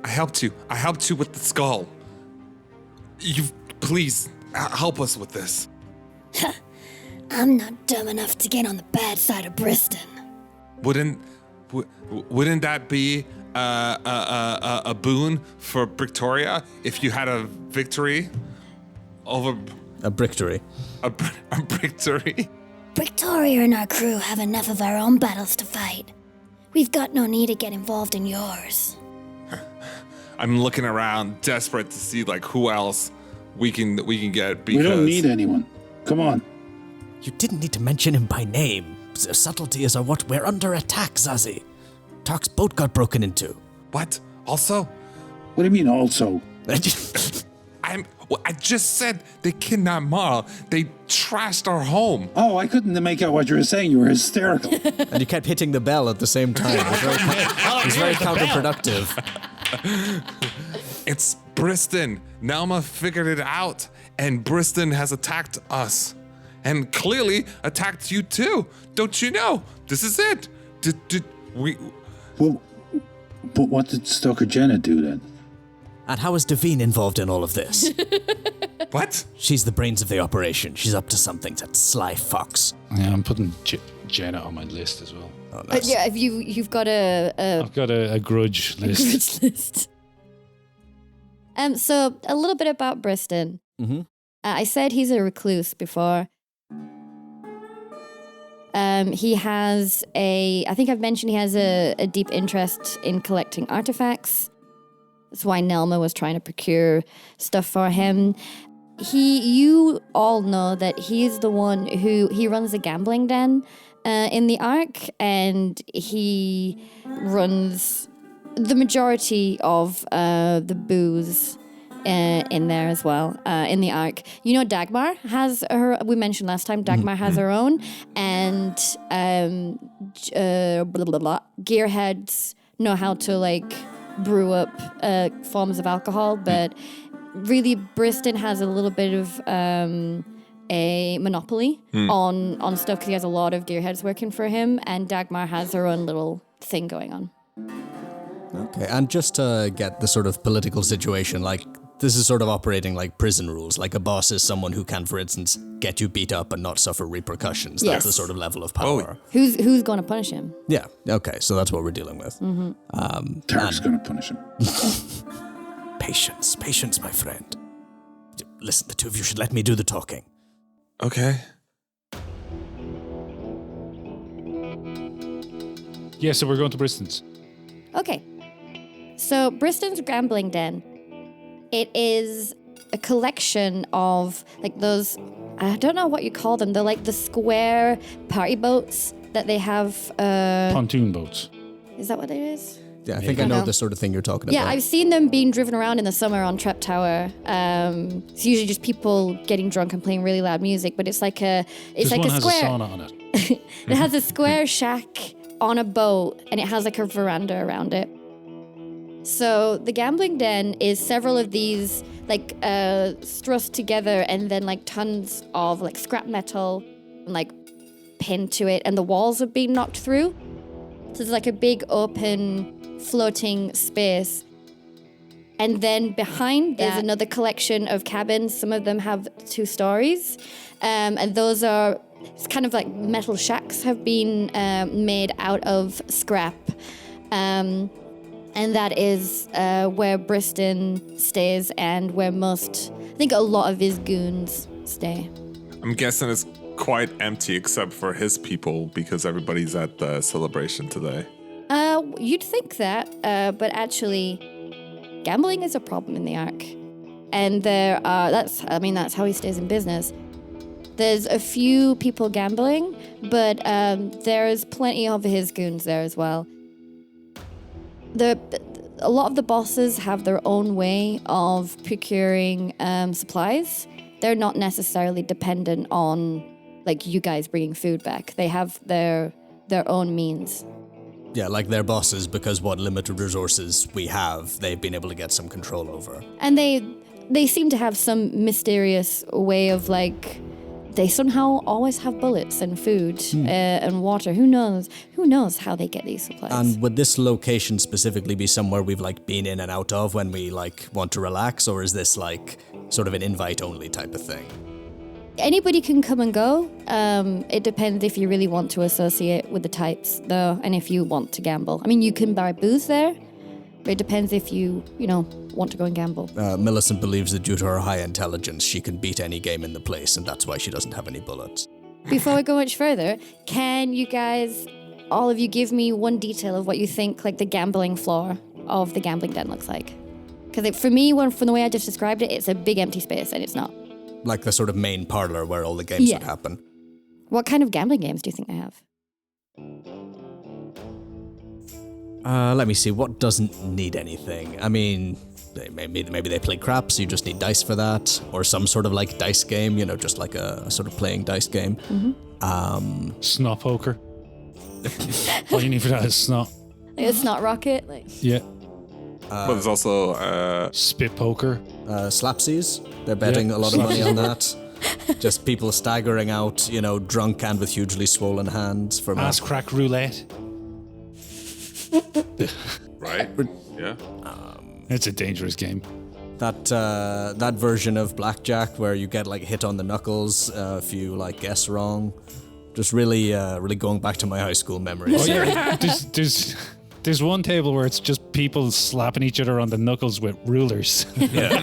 Speaker 4: helped you. I helped you with the skull. Please, help us with this.
Speaker 5: I'm not dumb enough to get on the bad side of Briston.
Speaker 4: Wouldn't that be a boon for Victoria if you had a victory over
Speaker 2: A brictory.
Speaker 4: a victory?
Speaker 5: Victoria and our crew have enough of our own battles to fight. We've got no need to get involved in yours.
Speaker 4: I'm looking around, desperate to see like who else we can get. Because
Speaker 6: We don't need anyone. Come on.
Speaker 2: You didn't need to mention him by name. Subtleties are what we're under attack, Zazie. Tark's boat got broken into.
Speaker 4: What? Also,
Speaker 6: What do you mean also?
Speaker 4: I just said they kidnapped Marl. They trashed our home.
Speaker 6: Oh, I couldn't make out what you were saying. You were hysterical.
Speaker 2: And you kept hitting the bell at the same time. It was very counterproductive.
Speaker 4: It's Briston. Nelma figured it out, and Briston has attacked us. And clearly attacked you too. Don't you know? This is it. Did we...
Speaker 6: Well, but what did Stalker Jenna do then?
Speaker 2: And how is Davine involved in all of this?
Speaker 4: What?
Speaker 2: She's the brains of the operation. She's up to something, that sly fox.
Speaker 3: Yeah, I'm putting Jenna on my list as well.
Speaker 2: Oh, nice.
Speaker 1: yeah, if you've got
Speaker 3: I've got a grudge list.
Speaker 1: list. So a little bit about Briston.
Speaker 2: Mm-hmm.
Speaker 1: I said he's a recluse before. He has I think I've mentioned he has a deep interest in collecting artifacts. That's why Nelma was trying to procure stuff for him. You all know that he's the one he runs a gambling den in the Ark, and he runs the majority of the booze in there as well, in the arc. You know, Dagmar has her, we mentioned last time, Dagmar has her own, and gearheads know how to like brew up forms of alcohol, but really Briston has a little bit of a monopoly on stuff because he has a lot of gearheads working for him, and Dagmar has her own little thing going on.
Speaker 2: Okay, and just to get the sort of political situation, like, this is sort of operating like prison rules. Like, a boss is someone who can, for instance, get you beat up and not suffer repercussions.
Speaker 1: Yes.
Speaker 2: That's the sort of level of power.
Speaker 1: Who's going to punish him?
Speaker 2: Yeah, okay, so that's what we're dealing with.
Speaker 6: Tark's gonna punish him.
Speaker 2: Patience, my friend. Listen, the two of you should let me do the talking.
Speaker 4: Okay.
Speaker 3: Yeah, so we're going to Briston's.
Speaker 1: Okay. So Briston's Gambling Den, it is a collection of like those, I don't know what you call them. They're like the square party boats that they have.
Speaker 3: Pontoon boats.
Speaker 1: Is that what it is?
Speaker 2: Yeah, I think I know the sort of thing you're talking
Speaker 1: Yeah,
Speaker 2: about.
Speaker 1: I've seen them being driven around in the summer on Trap Tower. It's usually just people getting drunk and playing really loud music, but it's like a
Speaker 3: This
Speaker 1: like
Speaker 3: one
Speaker 1: a
Speaker 3: has
Speaker 1: square.
Speaker 3: a sauna on it.
Speaker 1: It has a square shack on a boat, and it has like a veranda around it. So the gambling den is several of these like thrust together, and then like tons of like scrap metal and like pinned to it, and the walls have been knocked through. So there's like a big open floating space. And then behind there's another collection of cabins. Some of them have 2 stories. And those are, it's kind of like metal shacks have been made out of scrap. And that is where Briston stays and where most, I think a lot of his goons stay.
Speaker 4: I'm guessing it's quite empty except for his people because everybody's at the celebration today.
Speaker 1: You'd think that, but actually, gambling is a problem in the Ark. And there are, that's how he stays in business. There's a few people gambling, but there's plenty of his goons there as well. A lot of the bosses have their own way of procuring supplies. They're not necessarily dependent on, like, you guys bringing food back. They have their own means.
Speaker 2: Yeah, like their bosses, because what limited resources we have, they've been able to get some control over.
Speaker 1: And they seem to have some mysterious way of, like, they somehow always have bullets and food and water. Who knows how they get these supplies?
Speaker 2: And would this location specifically be somewhere we've like been in and out of when we like want to relax, or is this like sort of an invite only type of thing?
Speaker 1: Anybody can come and go. It depends if you really want to associate with the types, though, and if you want to gamble. I mean, you can buy booze there, but it depends if you want to go and gamble.
Speaker 2: Millicent believes that due to her high intelligence, she can beat any game in the place, and that's why she doesn't have any bullets.
Speaker 1: Before we go much further, can you guys, all of you, give me one detail of what you think like the gambling floor of the gambling den looks like? Because for me, from the way I just described it, it's a big empty space, and it's not.
Speaker 2: Like the sort of main parlor where all the games would happen.
Speaker 1: What kind of gambling games do you think they have?
Speaker 2: Let me see, what doesn't need anything? I mean, maybe they play craps, you just need dice for that, or some sort of like dice game, just like a sort of playing dice game.
Speaker 1: Mm-hmm.
Speaker 3: Snot poker. All you need for that is snot.
Speaker 1: Like a snot rocket?
Speaker 3: Yeah.
Speaker 4: But there's also
Speaker 3: Spit poker.
Speaker 2: Slapsies, they're betting a lot of money on that. Just people staggering out, drunk and with hugely swollen hands for
Speaker 3: Ass crack roulette.
Speaker 4: right? Yeah.
Speaker 3: It's a dangerous game.
Speaker 2: That version of blackjack where you get like hit on the knuckles if you like guess wrong. Just really going back to my high school memories.
Speaker 3: Oh yeah, there's one table where it's just people slapping each other on the knuckles with rulers.
Speaker 4: Yeah.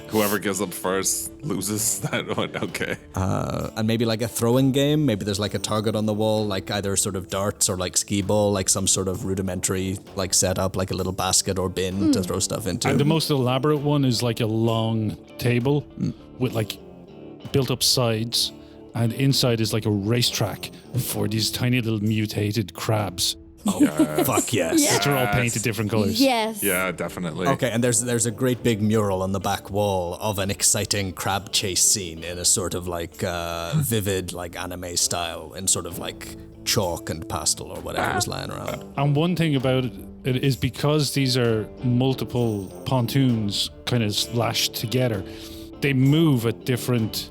Speaker 4: Whoever gives up first loses that one. Okay.
Speaker 2: And maybe like a throwing game. Maybe there's like a target on the wall, like either sort of darts or like skee ball, like some sort of rudimentary like setup, like a little basket or bin to throw stuff into.
Speaker 3: And the most elaborate one is like a long table with like built up sides, and inside is like a racetrack for these tiny little mutated crabs.
Speaker 2: Fuck yes.
Speaker 3: They're all painted different colors.
Speaker 1: Yes.
Speaker 4: Yeah, definitely.
Speaker 2: Okay, and there's a great big mural on the back wall of an exciting crab chase scene in a sort of like vivid like anime style in sort of like chalk and pastel or whatever was lying around.
Speaker 3: And one thing about it is because these are multiple pontoons kind of lashed together, they move at different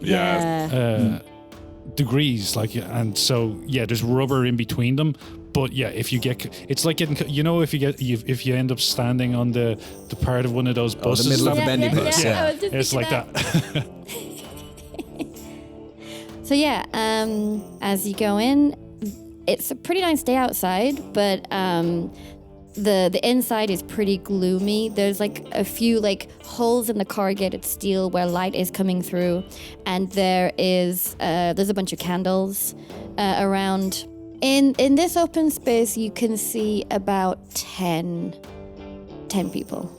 Speaker 3: degrees, like, and so there's rubber in between them. But if you get, it's like getting, if you end up standing on the part of one of those buses,
Speaker 2: the middle of the bendy bus.
Speaker 1: I was just
Speaker 3: it's like
Speaker 1: thinking that. So as you go in, it's a pretty nice day outside, but the inside is pretty gloomy. There's like a few like holes in the corrugated steel where light is coming through, and there's a bunch of candles around. In this open space, you can see about 10 people.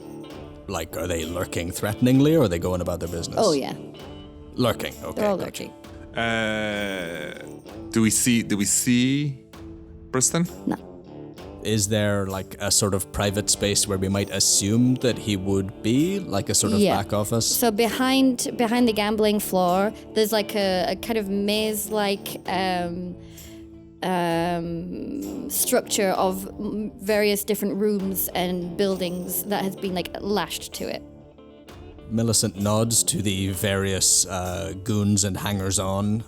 Speaker 2: Like, are they lurking threateningly, or are they going about their business?
Speaker 1: Oh yeah,
Speaker 2: Lurking. Okay,
Speaker 1: they're all
Speaker 2: gotcha.
Speaker 1: lurking.
Speaker 4: Do we see Briston?
Speaker 1: No.
Speaker 2: Is there like a sort of private space where we might assume that he would be, like a sort of back office?
Speaker 1: So behind the gambling floor, there's like a kind of maze-like structure of various different rooms and buildings that has been like lashed to it.
Speaker 2: Millicent nods to the various goons and hangers-on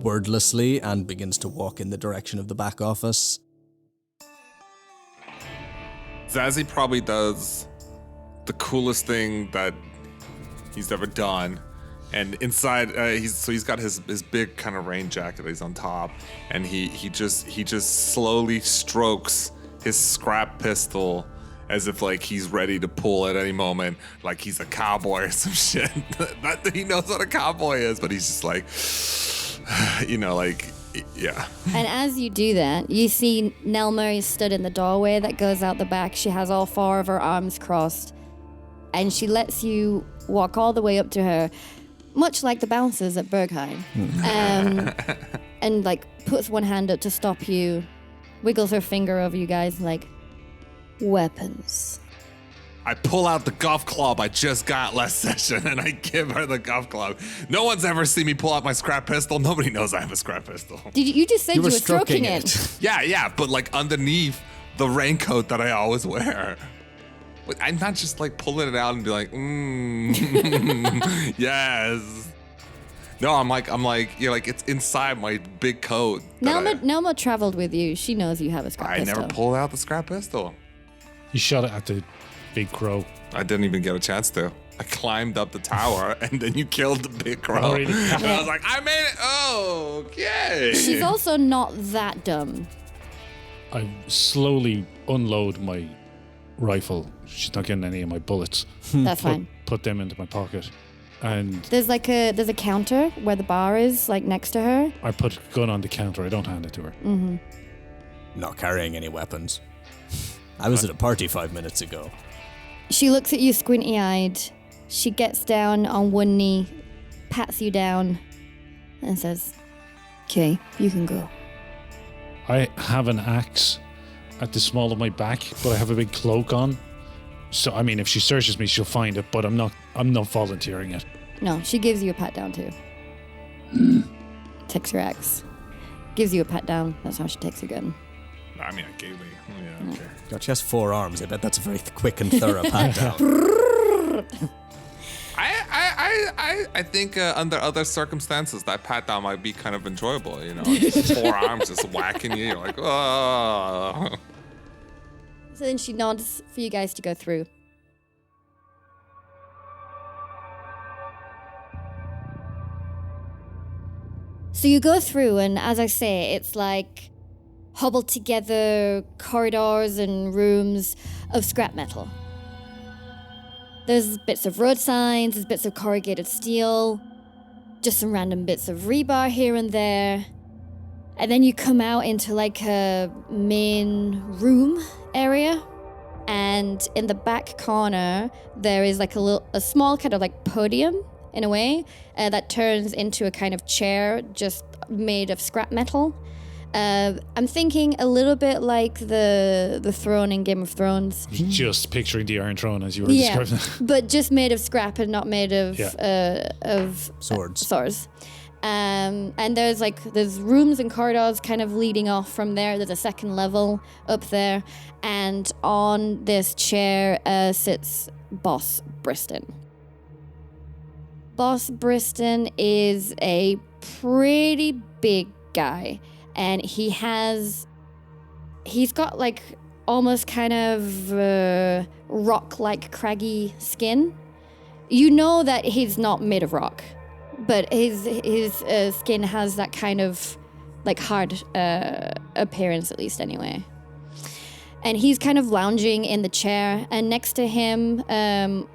Speaker 2: wordlessly and begins to walk in the direction of the back office.
Speaker 4: Zazie probably does the coolest thing that he's ever done. And inside, he's got his big kind of rain jacket that he's on top, and he just slowly strokes his scrap pistol as if like he's ready to pull at any moment, like he's a cowboy or some shit. Not that he knows what a cowboy is, but he's just like, yeah.
Speaker 1: And as you do that, you see Nelma is stood in the doorway that goes out the back. She has all four of her arms crossed, and she lets you walk all the way up to her, much like the bouncers at Berghain, and like puts one hand up to stop you, wiggles her finger over you guys, like, weapons.
Speaker 4: I pull out the golf club I just got last session, and I give her the golf club. No one's ever seen me pull out my scrap pistol. Nobody knows I have a scrap pistol.
Speaker 1: Did you just said you were stroking it?
Speaker 4: Yeah, but like underneath the raincoat that I always wear. But I'm not just like pulling it out and be like, yes. No, I'm like, it's inside my big coat.
Speaker 1: Nelma traveled with you. She knows you have a scrap pistol.
Speaker 4: I never pulled out the scrap pistol.
Speaker 3: You shot it at the big crow.
Speaker 4: I didn't even get a chance to. I climbed up the tower, and then you killed the big crow.
Speaker 3: Oh, really?
Speaker 4: And I was like, I made it. Oh, okay.
Speaker 1: She's also not that dumb.
Speaker 3: I slowly unload my rifle. She's not getting any of my bullets.
Speaker 1: That's fine.
Speaker 3: Put them into my pocket. And
Speaker 1: There's a counter where the bar is, like next to her.
Speaker 3: I put a gun on the counter. I don't hand it to her.
Speaker 1: Mm-hmm.
Speaker 2: Not carrying any weapons. I was at a party 5 minutes ago.
Speaker 1: She looks at you squinty-eyed. She gets down on one knee, pats you down, and says, "Okay, you can go."
Speaker 3: I have an axe at the small of my back, but I have a big cloak on. So, I mean, if she searches me, she'll find it, but I'm not volunteering it.
Speaker 1: No, she gives you a pat down too. Takes her axe. Gives you a pat down. That's how she takes her gun.
Speaker 4: I mean, I gave me. Yeah, okay.
Speaker 2: God, she has 4 arms. I bet that's a very quick and thorough pat down.
Speaker 4: I think under other circumstances that pat down might be kind of enjoyable. Just 4 arms just whacking you. You're like, oh.
Speaker 1: So then she nods for you guys to go through. So you go through, and as I say, it's like hobbled together corridors and rooms of scrap metal. There's bits of road signs, there's bits of corrugated steel, just some random bits of rebar here and there. And then you come out into like a main room area. And in the back corner, there is like a small kind of like podium in a way that turns into a kind of chair just made of scrap metal. I'm thinking a little bit like the throne in Game of Thrones.
Speaker 3: Just picturing the Iron Throne as you were
Speaker 1: Yeah,
Speaker 3: describing.
Speaker 1: but just made of scrap and not made of
Speaker 2: Swords.
Speaker 1: swords. And there's rooms and corridors kind of leading off from there. There's a second level up there, and on this chair sits Boss Briston. Boss Briston is a pretty big guy, and he's got like almost kind of rock-like craggy skin. You know that he's not made of rock, but his skin has that kind of like hard appearance, at least anyway. And he's kind of lounging in the chair, and next to him,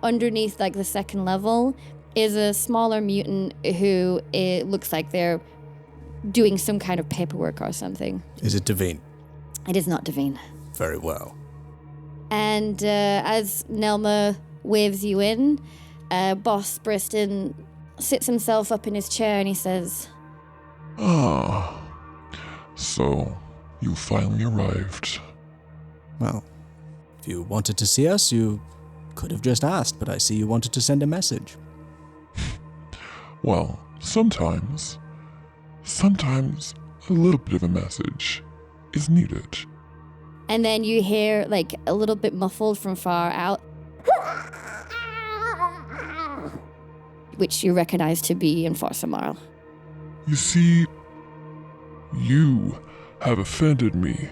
Speaker 1: underneath like the second level, is a smaller mutant who it looks like they're doing some kind of paperwork or something.
Speaker 2: Is it Devine?
Speaker 1: It is not Devine.
Speaker 2: Very well.
Speaker 1: And as Nelma waves you in, Boss Briston sits himself up in his chair and he says,
Speaker 7: Ah, so you finally arrived.
Speaker 2: Well, if you wanted to see us, you could have just asked, but I see you wanted to send a message.
Speaker 7: Well, sometimes a little bit of a message is needed.
Speaker 1: and then you hear like a little bit muffled from far out, which you recognize to be Unforseen.
Speaker 7: You see, you have offended me.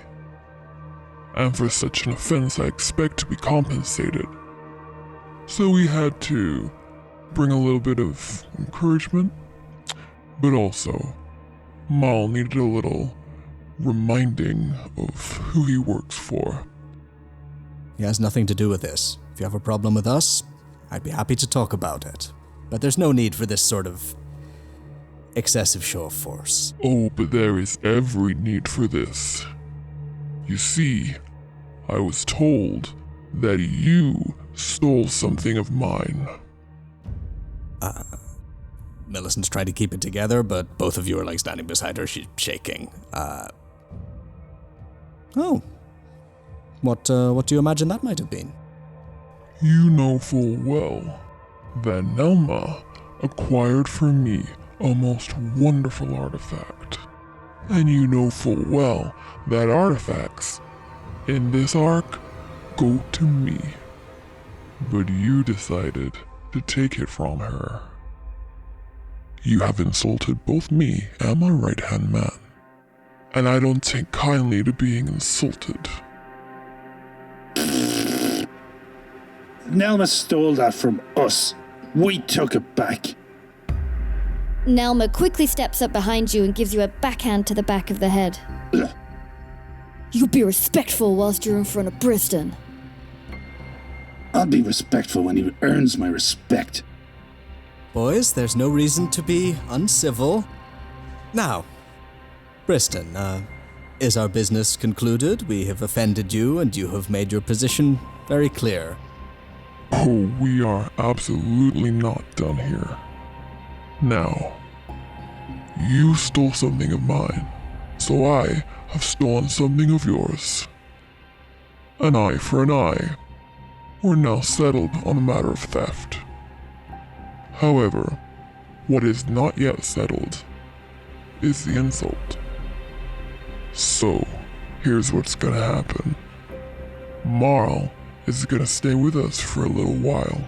Speaker 7: And for such an offense, I expect to be compensated. So we had to bring a little bit of encouragement, but also, Mal needed a little reminding of who he works for.
Speaker 2: He has nothing to do with this. If you have a problem with us, I'd be happy to talk about it. But there's no need for this sort of excessive show of force.
Speaker 7: Oh, but there is every need for this. You see, I was told that you stole something of mine.
Speaker 2: Millicent's trying to keep it together, but both of you are like standing beside her. She's shaking. What do you imagine that might have been?
Speaker 7: You know full well that Nelma acquired for me a most wonderful artifact. And you know full well that artifacts in this arc go to me. But you decided to take it from her. You have insulted both me and my right-hand man. And I don't take kindly to being insulted.
Speaker 6: Nelma stole that from us. We took it back.
Speaker 1: Nelma quickly steps up behind you and gives you a backhand to the back of the head. You be respectful whilst you're in front of Briston.
Speaker 6: I'll be respectful when he earns my respect.
Speaker 2: Boys, there's no reason to be uncivil. Now, Briston, is our business concluded? We have offended you, and you have made your position very clear.
Speaker 7: Oh, we are absolutely not done here. Now, you stole something of mine, so I have stolen something of yours. An eye for an eye. We're now settled on the matter of theft. However, what is not yet settled is the insult. So, here's what's gonna happen. Marl is gonna stay with us for a little while.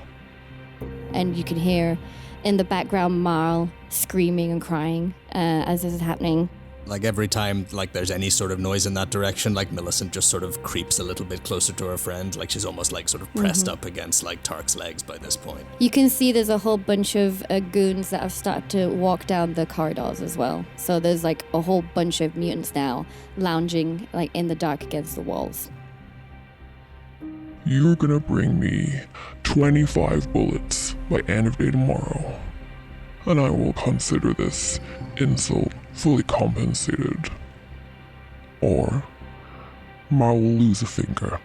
Speaker 1: And you can hear in the background Marl screaming and crying as this is happening.
Speaker 2: Like every time like there's any sort of noise in that direction, like Millicent just sort of creeps a little bit closer to her friend, like she's almost like sort of pressed up against like Tark's legs by this point.
Speaker 1: You can see there's a whole bunch of goons that have started to walk down the corridors as well. So there's like a whole bunch of mutants now lounging like in the dark against the walls.
Speaker 7: You're gonna bring me 25 bullets by end of day tomorrow, and I will consider this insult fully compensated. Or Mar will lose a finger.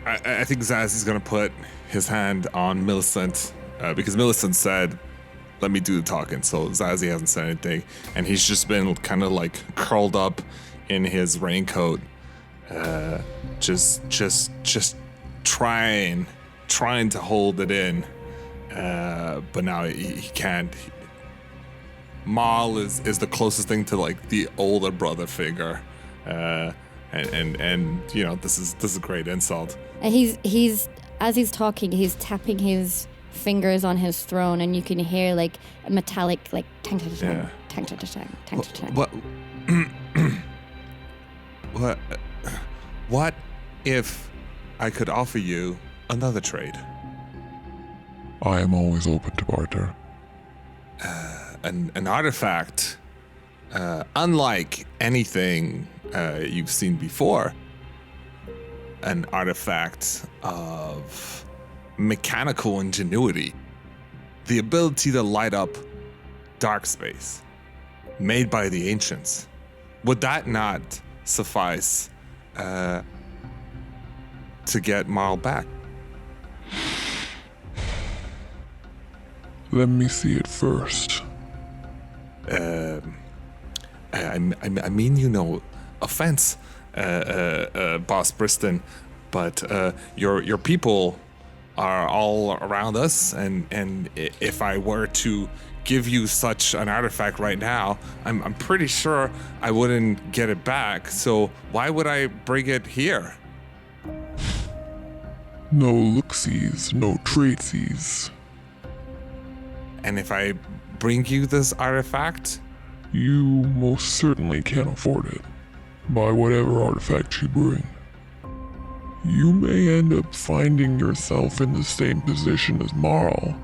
Speaker 4: I think Zaz is going to put his hand on Millicent because Millicent said let me do the talking. So Zazie hasn't said anything, and he's just been kind of like curled up in his raincoat, just trying to hold it in, but now he can't. Mal is the closest thing to like the older brother figure, and you know, this is a great insult.
Speaker 1: And he's as he's talking, he's tapping his fingers on his throne, and you can hear like a metallic like tang tang tang tang tang tang tang tang.
Speaker 4: What if I could offer you another trade?
Speaker 7: I am always open to barter.
Speaker 4: An artifact, unlike anything you've seen before. An artifact of mechanical ingenuity. The ability to light up dark space, made by the ancients. Would that not suffice to get Marl back?
Speaker 7: Let me see it first.
Speaker 4: I mean, you know, offense, Boss Briston, but your people are all around us, and if I were to give you such an artifact right now, I'm pretty sure I wouldn't get it back. So why would I bring it here?
Speaker 7: No look-sees, no trade-sees.
Speaker 4: And if I bring you this artifact,
Speaker 7: You most certainly can't afford it. Buy whatever artifact you bring. You may end up finding yourself in the same position as Marl.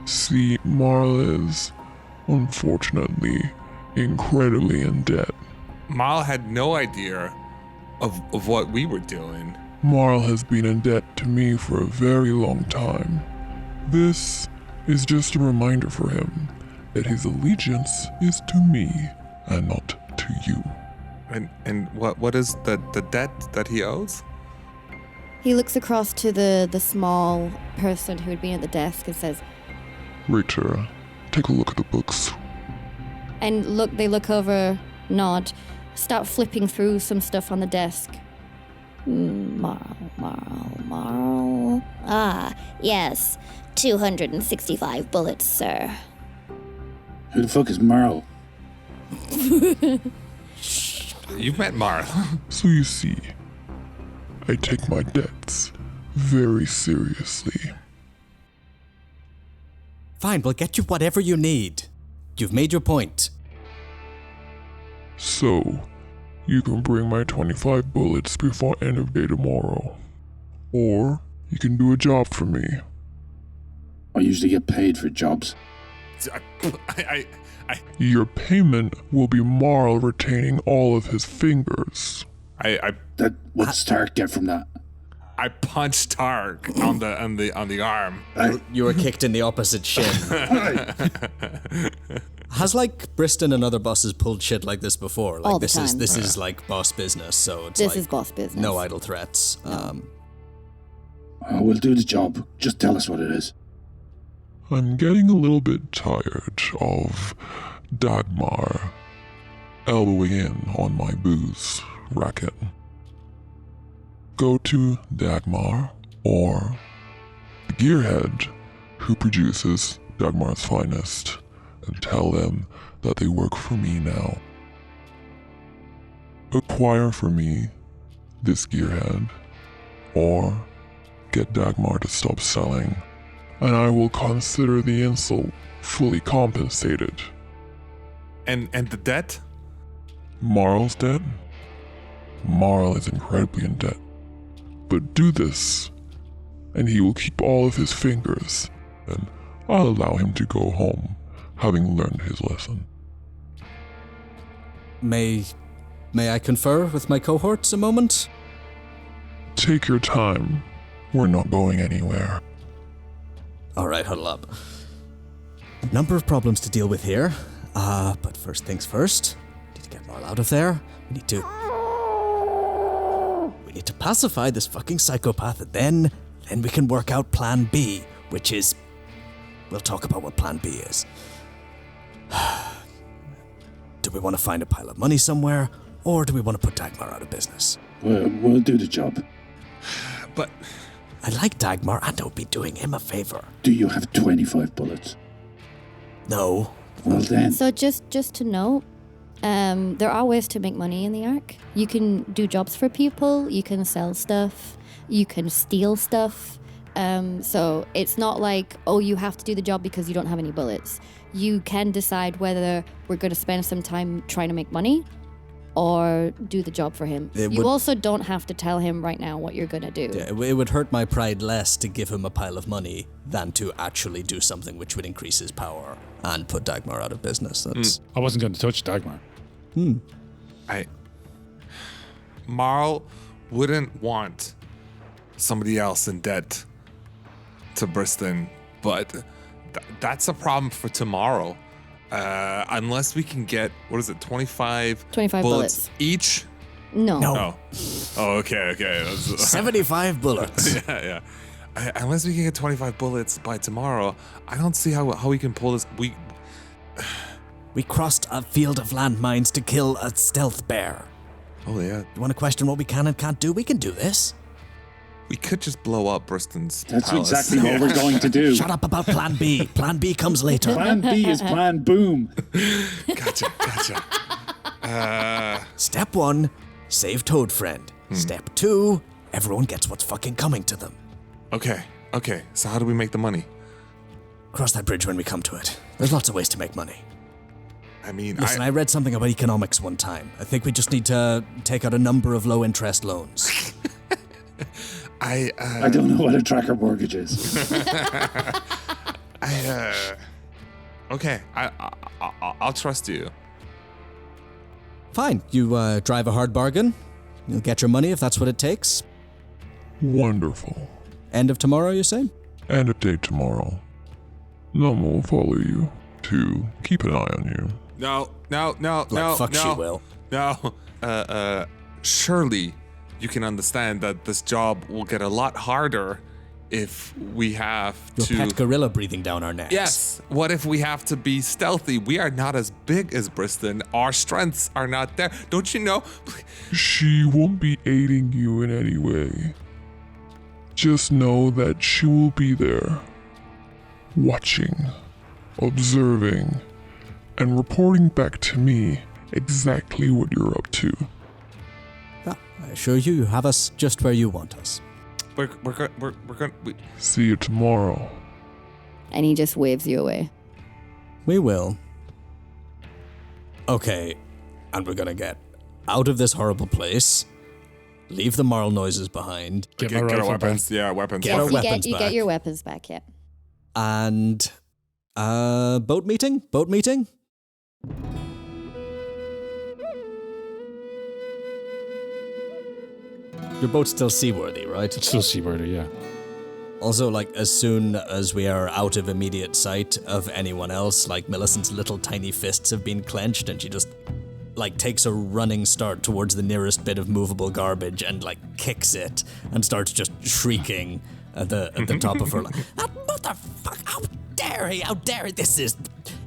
Speaker 7: See, Marl is, unfortunately, incredibly in debt.
Speaker 4: Mal had no idea of what we were doing.
Speaker 7: Marl has been in debt to me for a very long time. This is just a reminder for him that his allegiance is to me and not to you.
Speaker 4: And what is the debt that he owes?
Speaker 1: He looks across to the small person who had been at the desk and says,
Speaker 7: Rachel, take a look at the books.
Speaker 1: and they look over, nod, start flipping through some stuff on the desk.
Speaker 5: Marl. Ah, yes. 265 bullets, sir.
Speaker 6: Who the fuck is Marl?
Speaker 4: You've met Marl.
Speaker 7: So you see, I take my debts very seriously.
Speaker 2: Fine, we'll get you whatever you need. You've made your point.
Speaker 7: So, you can bring my 25 bullets before end of day tomorrow. Or, you can do a job for me.
Speaker 6: I usually get paid for jobs.
Speaker 4: I
Speaker 7: Your payment will be Marl retaining all of his fingers.
Speaker 6: What's Stark get from that?
Speaker 4: I punched Tark on the arm.
Speaker 2: You were kicked in the opposite shin. Has like Briston and other bosses pulled shit like this before? Like
Speaker 1: All the
Speaker 2: this
Speaker 1: time.
Speaker 2: is like boss business, so it's
Speaker 1: This
Speaker 2: like
Speaker 1: is boss business.
Speaker 2: no idle threats.
Speaker 6: We'll do the job. Just tell us what it is.
Speaker 7: I'm getting a little bit tired of Dagmar elbowing in on my booze racket. Go to Dagmar or the gearhead who produces Dagmar's finest and tell them that they work for me now. Acquire for me this gearhead or get Dagmar to stop selling, and I will consider the insult fully compensated.
Speaker 4: And the debt?
Speaker 7: Marl's debt? Marl is incredibly in debt. But do this, and he will keep all of his fingers, and I'll allow him to go home, having learned his lesson.
Speaker 2: May I confer with my cohorts a moment?
Speaker 7: Take your time. We're not going anywhere.
Speaker 2: All right, huddle up. A number of problems to deal with here. But first things first. We need to get Marl out of there. We need to pacify this fucking psychopath, and then we can work out plan B, which is we'll talk about what plan B is. Do we want to find a pile of money somewhere, or do we want to put Dagmar out of business?
Speaker 6: We'll do the job.
Speaker 4: But
Speaker 2: I like Dagmar, and I would be doing him a favor.
Speaker 6: Do you have 25 bullets?
Speaker 2: No.
Speaker 6: Well then.
Speaker 1: So just to note, there are ways to make money in the Ark. You can do jobs for people, you can sell stuff, you can steal stuff. So it's not like, oh, you have to do the job because you don't have any bullets. You can decide whether we're going to spend some time trying to make money or do the job for him. You also don't have to tell him right now what you're going to do.
Speaker 2: Yeah, it would hurt my pride less to give him a pile of money than to actually do something which would increase his power and put Dagmar out of business. That's
Speaker 3: I wasn't going to touch Dagmar.
Speaker 4: Marl wouldn't want somebody else in debt to Briston, but that's a problem for tomorrow. Unless we can get, 25
Speaker 1: bullets.
Speaker 4: each?
Speaker 1: No.
Speaker 4: Oh, okay.
Speaker 2: 75 bullets.
Speaker 4: yeah. Unless we can get 25 bullets by tomorrow, I don't see how we can pull this.
Speaker 2: We crossed a field of landmines to kill a stealth bear.
Speaker 4: Oh, yeah.
Speaker 2: You want to question what we can and can't do? We can do this.
Speaker 4: We could just blow up Briston's
Speaker 6: That's
Speaker 4: palace.
Speaker 6: exactly what we're going to do.
Speaker 2: Shut up about plan B. Plan B comes later.
Speaker 6: Plan B is plan boom.
Speaker 4: Gotcha.
Speaker 2: Step 1, save Toad Friend. Step 2, everyone gets what's fucking coming to them.
Speaker 4: Okay. So how do we make the money?
Speaker 2: Cross that bridge when we come to it. There's lots of ways to make money.
Speaker 4: I mean,
Speaker 2: Listen, I read something about economics one time. I think we just need to take out a number of low-interest loans.
Speaker 6: I don't know what a tracker mortgage is.
Speaker 4: Okay. I'll trust you.
Speaker 2: Fine, you drive a hard bargain. You'll get your money if that's what it takes.
Speaker 7: Wonderful.
Speaker 2: End of tomorrow, you say?
Speaker 7: End of day tomorrow. Lama will follow you to keep an eye on you.
Speaker 4: No.
Speaker 2: Fuck she will.
Speaker 4: No. Surely you can understand that this job will get a lot harder if we have
Speaker 2: Your
Speaker 4: to...
Speaker 2: pet gorilla breathing down our necks.
Speaker 4: Yes. What if we have to be stealthy? We are not as big as Briston. Our strengths are not there. Don't you know?
Speaker 7: She won't be aiding you in any way. Just know that she will be there, watching, observing, and reporting back to me exactly what you're up to.
Speaker 2: I assure you, you have us just where you want us.
Speaker 4: We're going to...
Speaker 7: See you tomorrow.
Speaker 1: And he just waves you away.
Speaker 2: We will. Okay, and we're gonna get out of this horrible place, leave the Marl noises behind,
Speaker 3: Get my
Speaker 4: Get our
Speaker 3: rifle
Speaker 4: weapons.
Speaker 3: back.
Speaker 4: Yeah, weapons.
Speaker 2: Get our
Speaker 1: Yes,
Speaker 2: weapons
Speaker 1: you
Speaker 2: back.
Speaker 1: get your weapons back, yeah.
Speaker 2: and boat meeting? Your boat's still seaworthy, right?
Speaker 3: It's still seaworthy, yeah.
Speaker 2: Also, as soon as we are out of immediate sight of anyone else, Millicent's little tiny fists have been clenched and she just, takes a running start towards the nearest bit of movable garbage and, kicks it and starts just shrieking at the top of her that motherfucker, how dare he,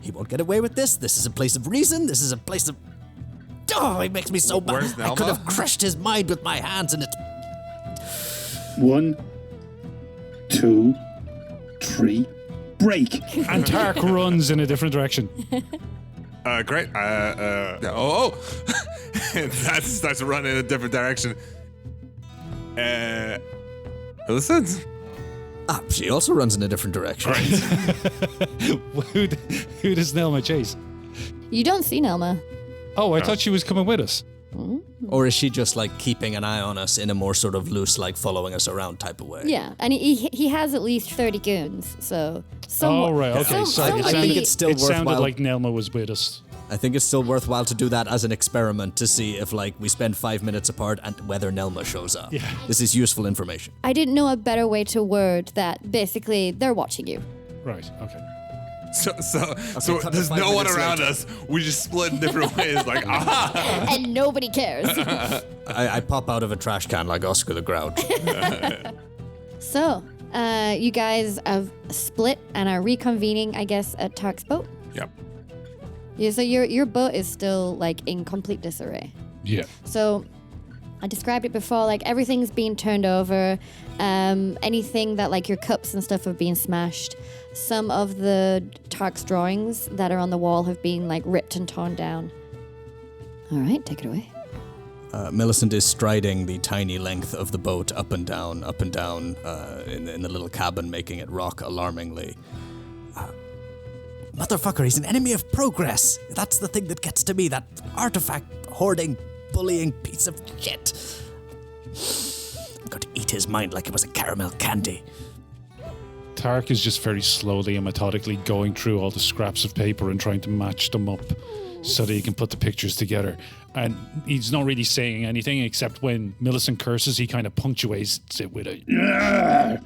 Speaker 2: he won't get away with this, this is a place of reason, this is a place of... Oh, he makes me so mad.
Speaker 4: Where's
Speaker 2: I could
Speaker 4: Nelma?
Speaker 2: have crushed his mind with my hands and it's...
Speaker 6: 1, 2, 3, break.
Speaker 3: And Tark runs in a different direction.
Speaker 4: Great. That starts running in a different direction. Listen.
Speaker 2: She also runs in a different direction.
Speaker 3: Who does Nelma chase?
Speaker 1: You don't see Nelma.
Speaker 3: Oh, I thought she was coming with us.
Speaker 2: Or is she just keeping an eye on us in a more sort of loose, following us around type of way?
Speaker 1: Yeah, and he has at least 30 goons, so... somewhat-
Speaker 3: Oh, right, okay.
Speaker 1: somebody-
Speaker 2: I think it's still
Speaker 3: it sounded
Speaker 2: worthwhile.
Speaker 3: like Nelma was with us.
Speaker 2: I think it's still worthwhile to do that as an experiment to see if, we spend 5 minutes apart and whether Nelma shows up.
Speaker 3: Yeah.
Speaker 2: This is useful information.
Speaker 1: I didn't know a better way to word that. Basically, they're watching you.
Speaker 3: Right, okay.
Speaker 4: So
Speaker 2: cut to
Speaker 4: there's
Speaker 2: 5
Speaker 4: no one
Speaker 2: minutes
Speaker 4: around
Speaker 2: later.
Speaker 4: us. We just split in different ways.
Speaker 1: And nobody cares.
Speaker 2: I pop out of a trash can like Oscar the Grouch.
Speaker 1: So, You guys have split and are reconvening, I guess, at Tark's boat.
Speaker 4: Yep.
Speaker 1: Yeah, so your boat is still like in complete disarray.
Speaker 3: Yeah.
Speaker 1: So I described it before, like everything's been turned over. Anything that like your cups and stuff have been smashed. Some of the Tark's drawings that are on the wall have been like ripped and torn down. All right, take it away.
Speaker 2: Millicent is striding the tiny length of the boat up and down, in the little cabin, making it rock alarmingly. Motherfucker, he's an enemy of progress. That's the thing that gets to me, that artifact hoarding, bullying piece of shit. I'm going to eat his mind like it was a caramel candy.
Speaker 3: Tark is just very slowly and methodically going through all the scraps of paper and trying to match them up so that he can put the pictures together. And he's not really saying anything except when Millicent curses, he kind of punctuates it with a...
Speaker 6: Yeah.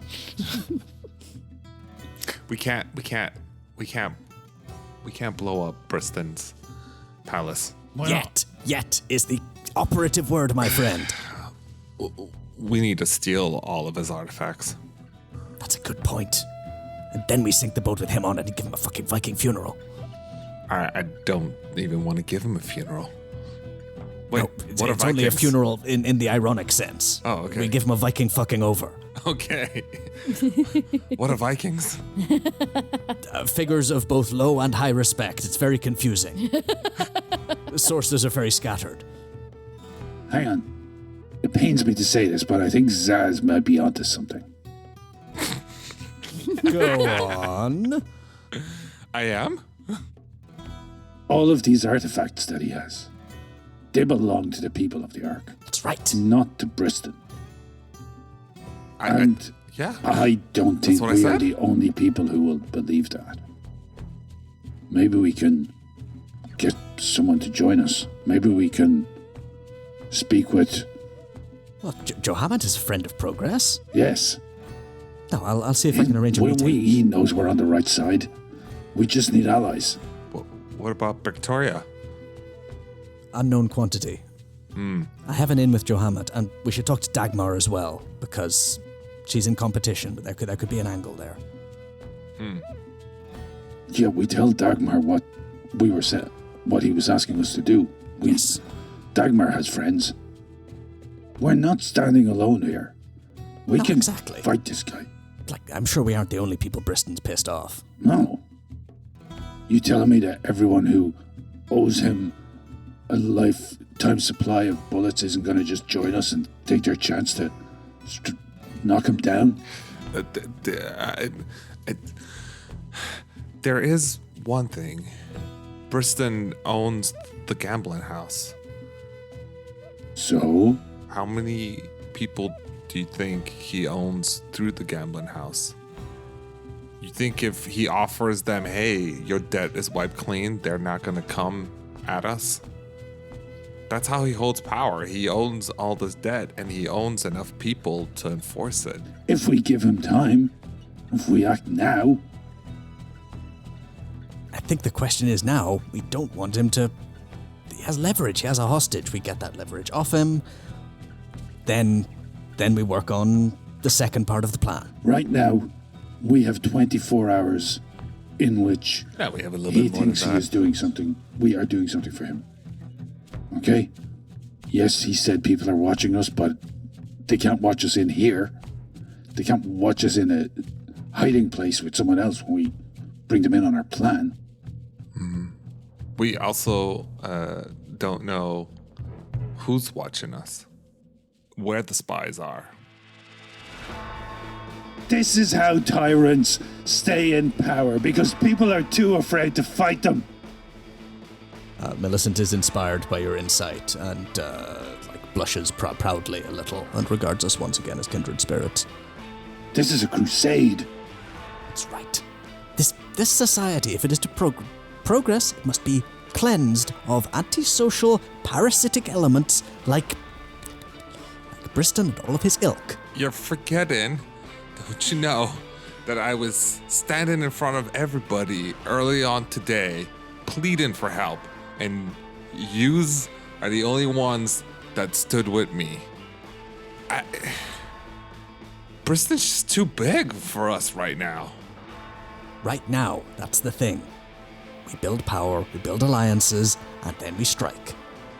Speaker 4: We can't blow up Briston's palace.
Speaker 3: Why not?
Speaker 2: Yet is the operative word, my friend.
Speaker 4: We need to steal all of his artifacts.
Speaker 2: That's a good point. And then we sink the boat with him on it and give him a fucking Viking funeral.
Speaker 4: I don't even want to give him a funeral. Wait,
Speaker 2: No, it's
Speaker 4: what are
Speaker 2: only a
Speaker 4: Vikings?
Speaker 2: funeral in the ironic sense.
Speaker 4: Oh, okay.
Speaker 2: We give him a Viking fucking over.
Speaker 4: Okay. What are Vikings?
Speaker 2: Figures of both low and high respect. It's very confusing. The sources are very scattered.
Speaker 6: Hang on. It pains me to say this, but I think Zaz might be onto something.
Speaker 2: Go on.
Speaker 4: I am?
Speaker 6: All of these artifacts that he has, they belong to the people of the Ark,
Speaker 2: That's right.
Speaker 6: not to Briston. And
Speaker 4: yeah.
Speaker 6: I don't think
Speaker 4: what I
Speaker 6: we are
Speaker 4: said.
Speaker 6: the only people who will believe that. Maybe we can get someone to join us. Maybe we can speak with...
Speaker 2: Well, Johammond is a friend of progress.
Speaker 6: Yes.
Speaker 2: No, I'll see if I can arrange a meeting.
Speaker 6: He knows we're on the right side. We just need allies.
Speaker 4: What about Victoria?
Speaker 2: Unknown quantity. I have an in with Johammond, and we should talk to Dagmar as well, because she's in competition, but there could be an angle there.
Speaker 6: Yeah, we tell Dagmar what we were saying, what he was asking us to do.
Speaker 2: Yes.
Speaker 6: Dagmar has friends. We're not standing alone here. We
Speaker 2: No,
Speaker 6: can
Speaker 2: exactly.
Speaker 6: fight this guy.
Speaker 2: Like, I'm sure we aren't the only people Briston's pissed off.
Speaker 6: No. You telling me that everyone who owes him a lifetime supply of bullets isn't going to just join us and take their chance to knock him down?
Speaker 4: There is one thing. Briston owns the gambling house.
Speaker 6: So?
Speaker 4: How many people do you think he owns through the gambling house? You think if he offers them, hey, your debt is wiped clean, they're not going to come at us? That's how he holds power. He owns all this debt, and he owns enough people to enforce it.
Speaker 6: If we give him time, if we act now,
Speaker 2: I think the question is now, we don't want him to... He has leverage, he has a hostage. We get that leverage off him. Then we work on the second part of the plan.
Speaker 6: right now, we have 24 hours in which
Speaker 4: Yeah, we have a little
Speaker 6: he
Speaker 4: bit more than
Speaker 6: thinks he is
Speaker 4: that.
Speaker 6: doing something. We are doing something for him. Okay? Yes, he said people are watching us, but they can't watch us in here. They can't watch us in a hiding place with someone else when we bring them in on our plan.
Speaker 4: We also don't know who's watching us, where the spies are.
Speaker 6: This is how tyrants stay in power, because people are too afraid to fight them.
Speaker 2: Millicent is inspired by your insight and blushes proudly a little and regards us once again as kindred spirits.
Speaker 6: This is a crusade.
Speaker 2: That's right. This society, if it is to progress, it must be cleansed of antisocial, parasitic elements like Briston and all of his ilk.
Speaker 4: You're forgetting, don't you know, that I was standing in front of everybody early on today, pleading for help, and yous are the only ones that stood with me. Bristol's just too big for us right now.
Speaker 2: Right now, that's the thing. We build power, we build alliances, and then we strike.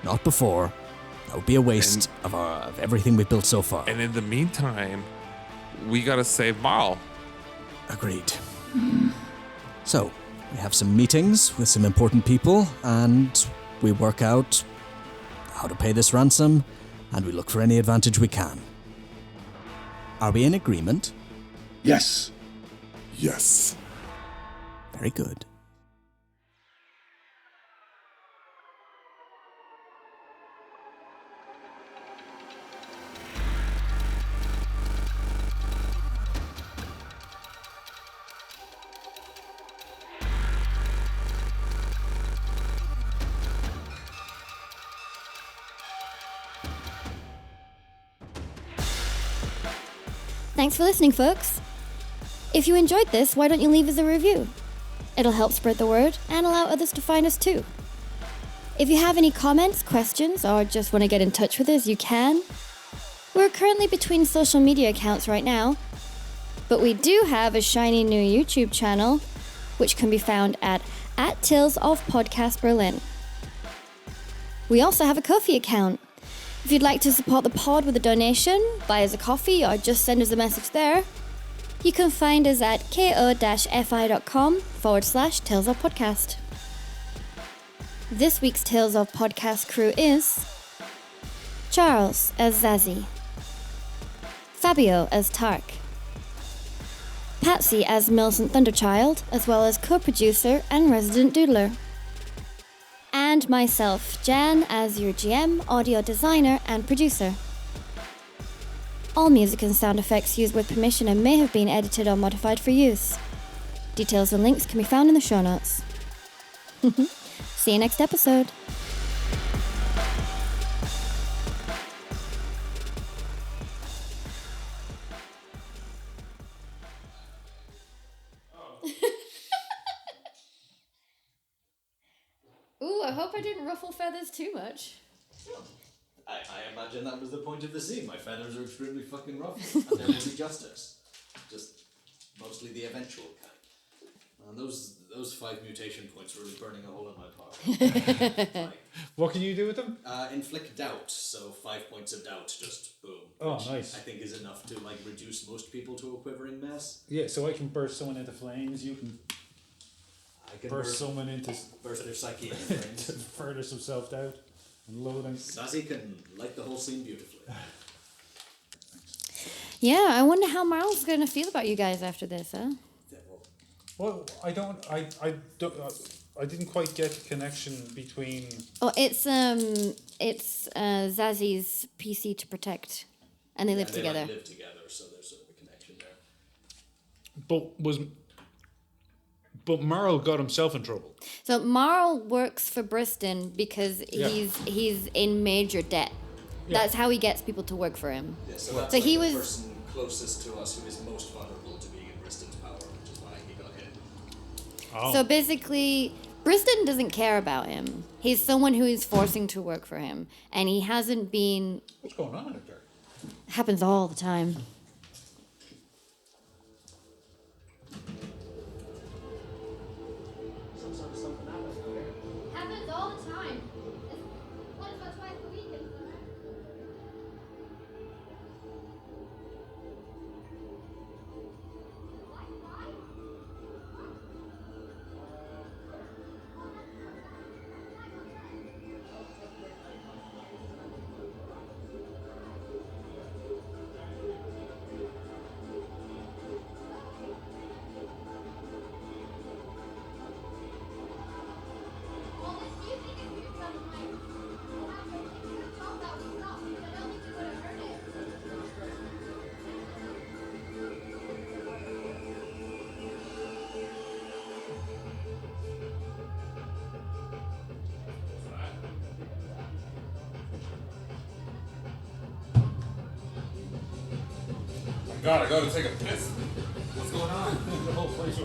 Speaker 2: Not before. That would be a waste of everything we've built so far.
Speaker 4: And in the meantime, we gotta save Marl.
Speaker 2: Agreed. So, we have some meetings with some important people, and we work out how to pay this ransom, and we look for any advantage we can. Are we in agreement?
Speaker 6: Yes.
Speaker 4: Yes.
Speaker 2: Very good.
Speaker 1: Thanks for listening, folks. If you enjoyed this, why don't you leave us a review? It'll help spread the word and allow others to find us too. If you have any comments, questions, or just want to get in touch with us, you can. We're currently between social media accounts right now, but we do have a shiny new YouTube channel, which can be found at Tales of Podcast Berlin. We also have a Ko-fi account. If you'd like to support the pod with a donation, buy us a coffee, or just send us a message there, you can find us at ko-fi.com/Tales of Podcast. This week's Tales of Podcast crew is Charles as Zazie, Fabio as Tark, Patsy as Millicent Thunderchild, as well as co-producer and resident doodler, and myself, Jan, as your GM, audio designer, and producer. All music and sound effects used with permission and may have been edited or modified for use. Details and links can be found in the show notes. See you next episode. Ooh, I hope I didn't ruffle feathers too much.
Speaker 2: I imagine that was the point of the scene. My feathers are extremely fucking ruffled, and there will be justice. Just mostly the eventual kind. And those 5 mutation points really burning a hole in my pocket.
Speaker 3: What can you do with them?
Speaker 2: Inflict doubt, so 5 points of doubt, just boom.
Speaker 3: Oh,
Speaker 2: which
Speaker 3: nice.
Speaker 2: I think is enough to reduce most people to a quivering mess.
Speaker 3: Yeah, so I can burst someone into flames. You can
Speaker 2: I can
Speaker 3: burst someone into
Speaker 2: burst their psyche into flames.
Speaker 3: to further some self-doubt and loathing.
Speaker 2: Zazie can light the whole scene beautifully.
Speaker 1: Yeah, I wonder how Marl's gonna feel about you guys after this, huh?
Speaker 3: Well, I didn't quite get the connection between.
Speaker 1: Oh, it's Zazzy's PC to protect, and they live together.
Speaker 2: They live together, so there's sort of a connection there.
Speaker 3: But Marl got himself in trouble.
Speaker 1: So Marl works for Briston because he's in major debt.
Speaker 3: Yeah.
Speaker 1: That's how he gets people to work for him.
Speaker 2: Yeah, so that's
Speaker 1: So he
Speaker 2: the
Speaker 1: was
Speaker 2: person closest to us who is most vulnerable to being in Briston's power, which is why he got hit.
Speaker 3: Oh.
Speaker 1: So basically, Briston doesn't care about him. He's someone who he's forcing to work for him, and he hasn't been.
Speaker 3: What's going on out there?
Speaker 1: Happens all the time. Happens all the time. Once or twice a week.
Speaker 4: God, I gotta take a piss. What's going on?
Speaker 3: The whole place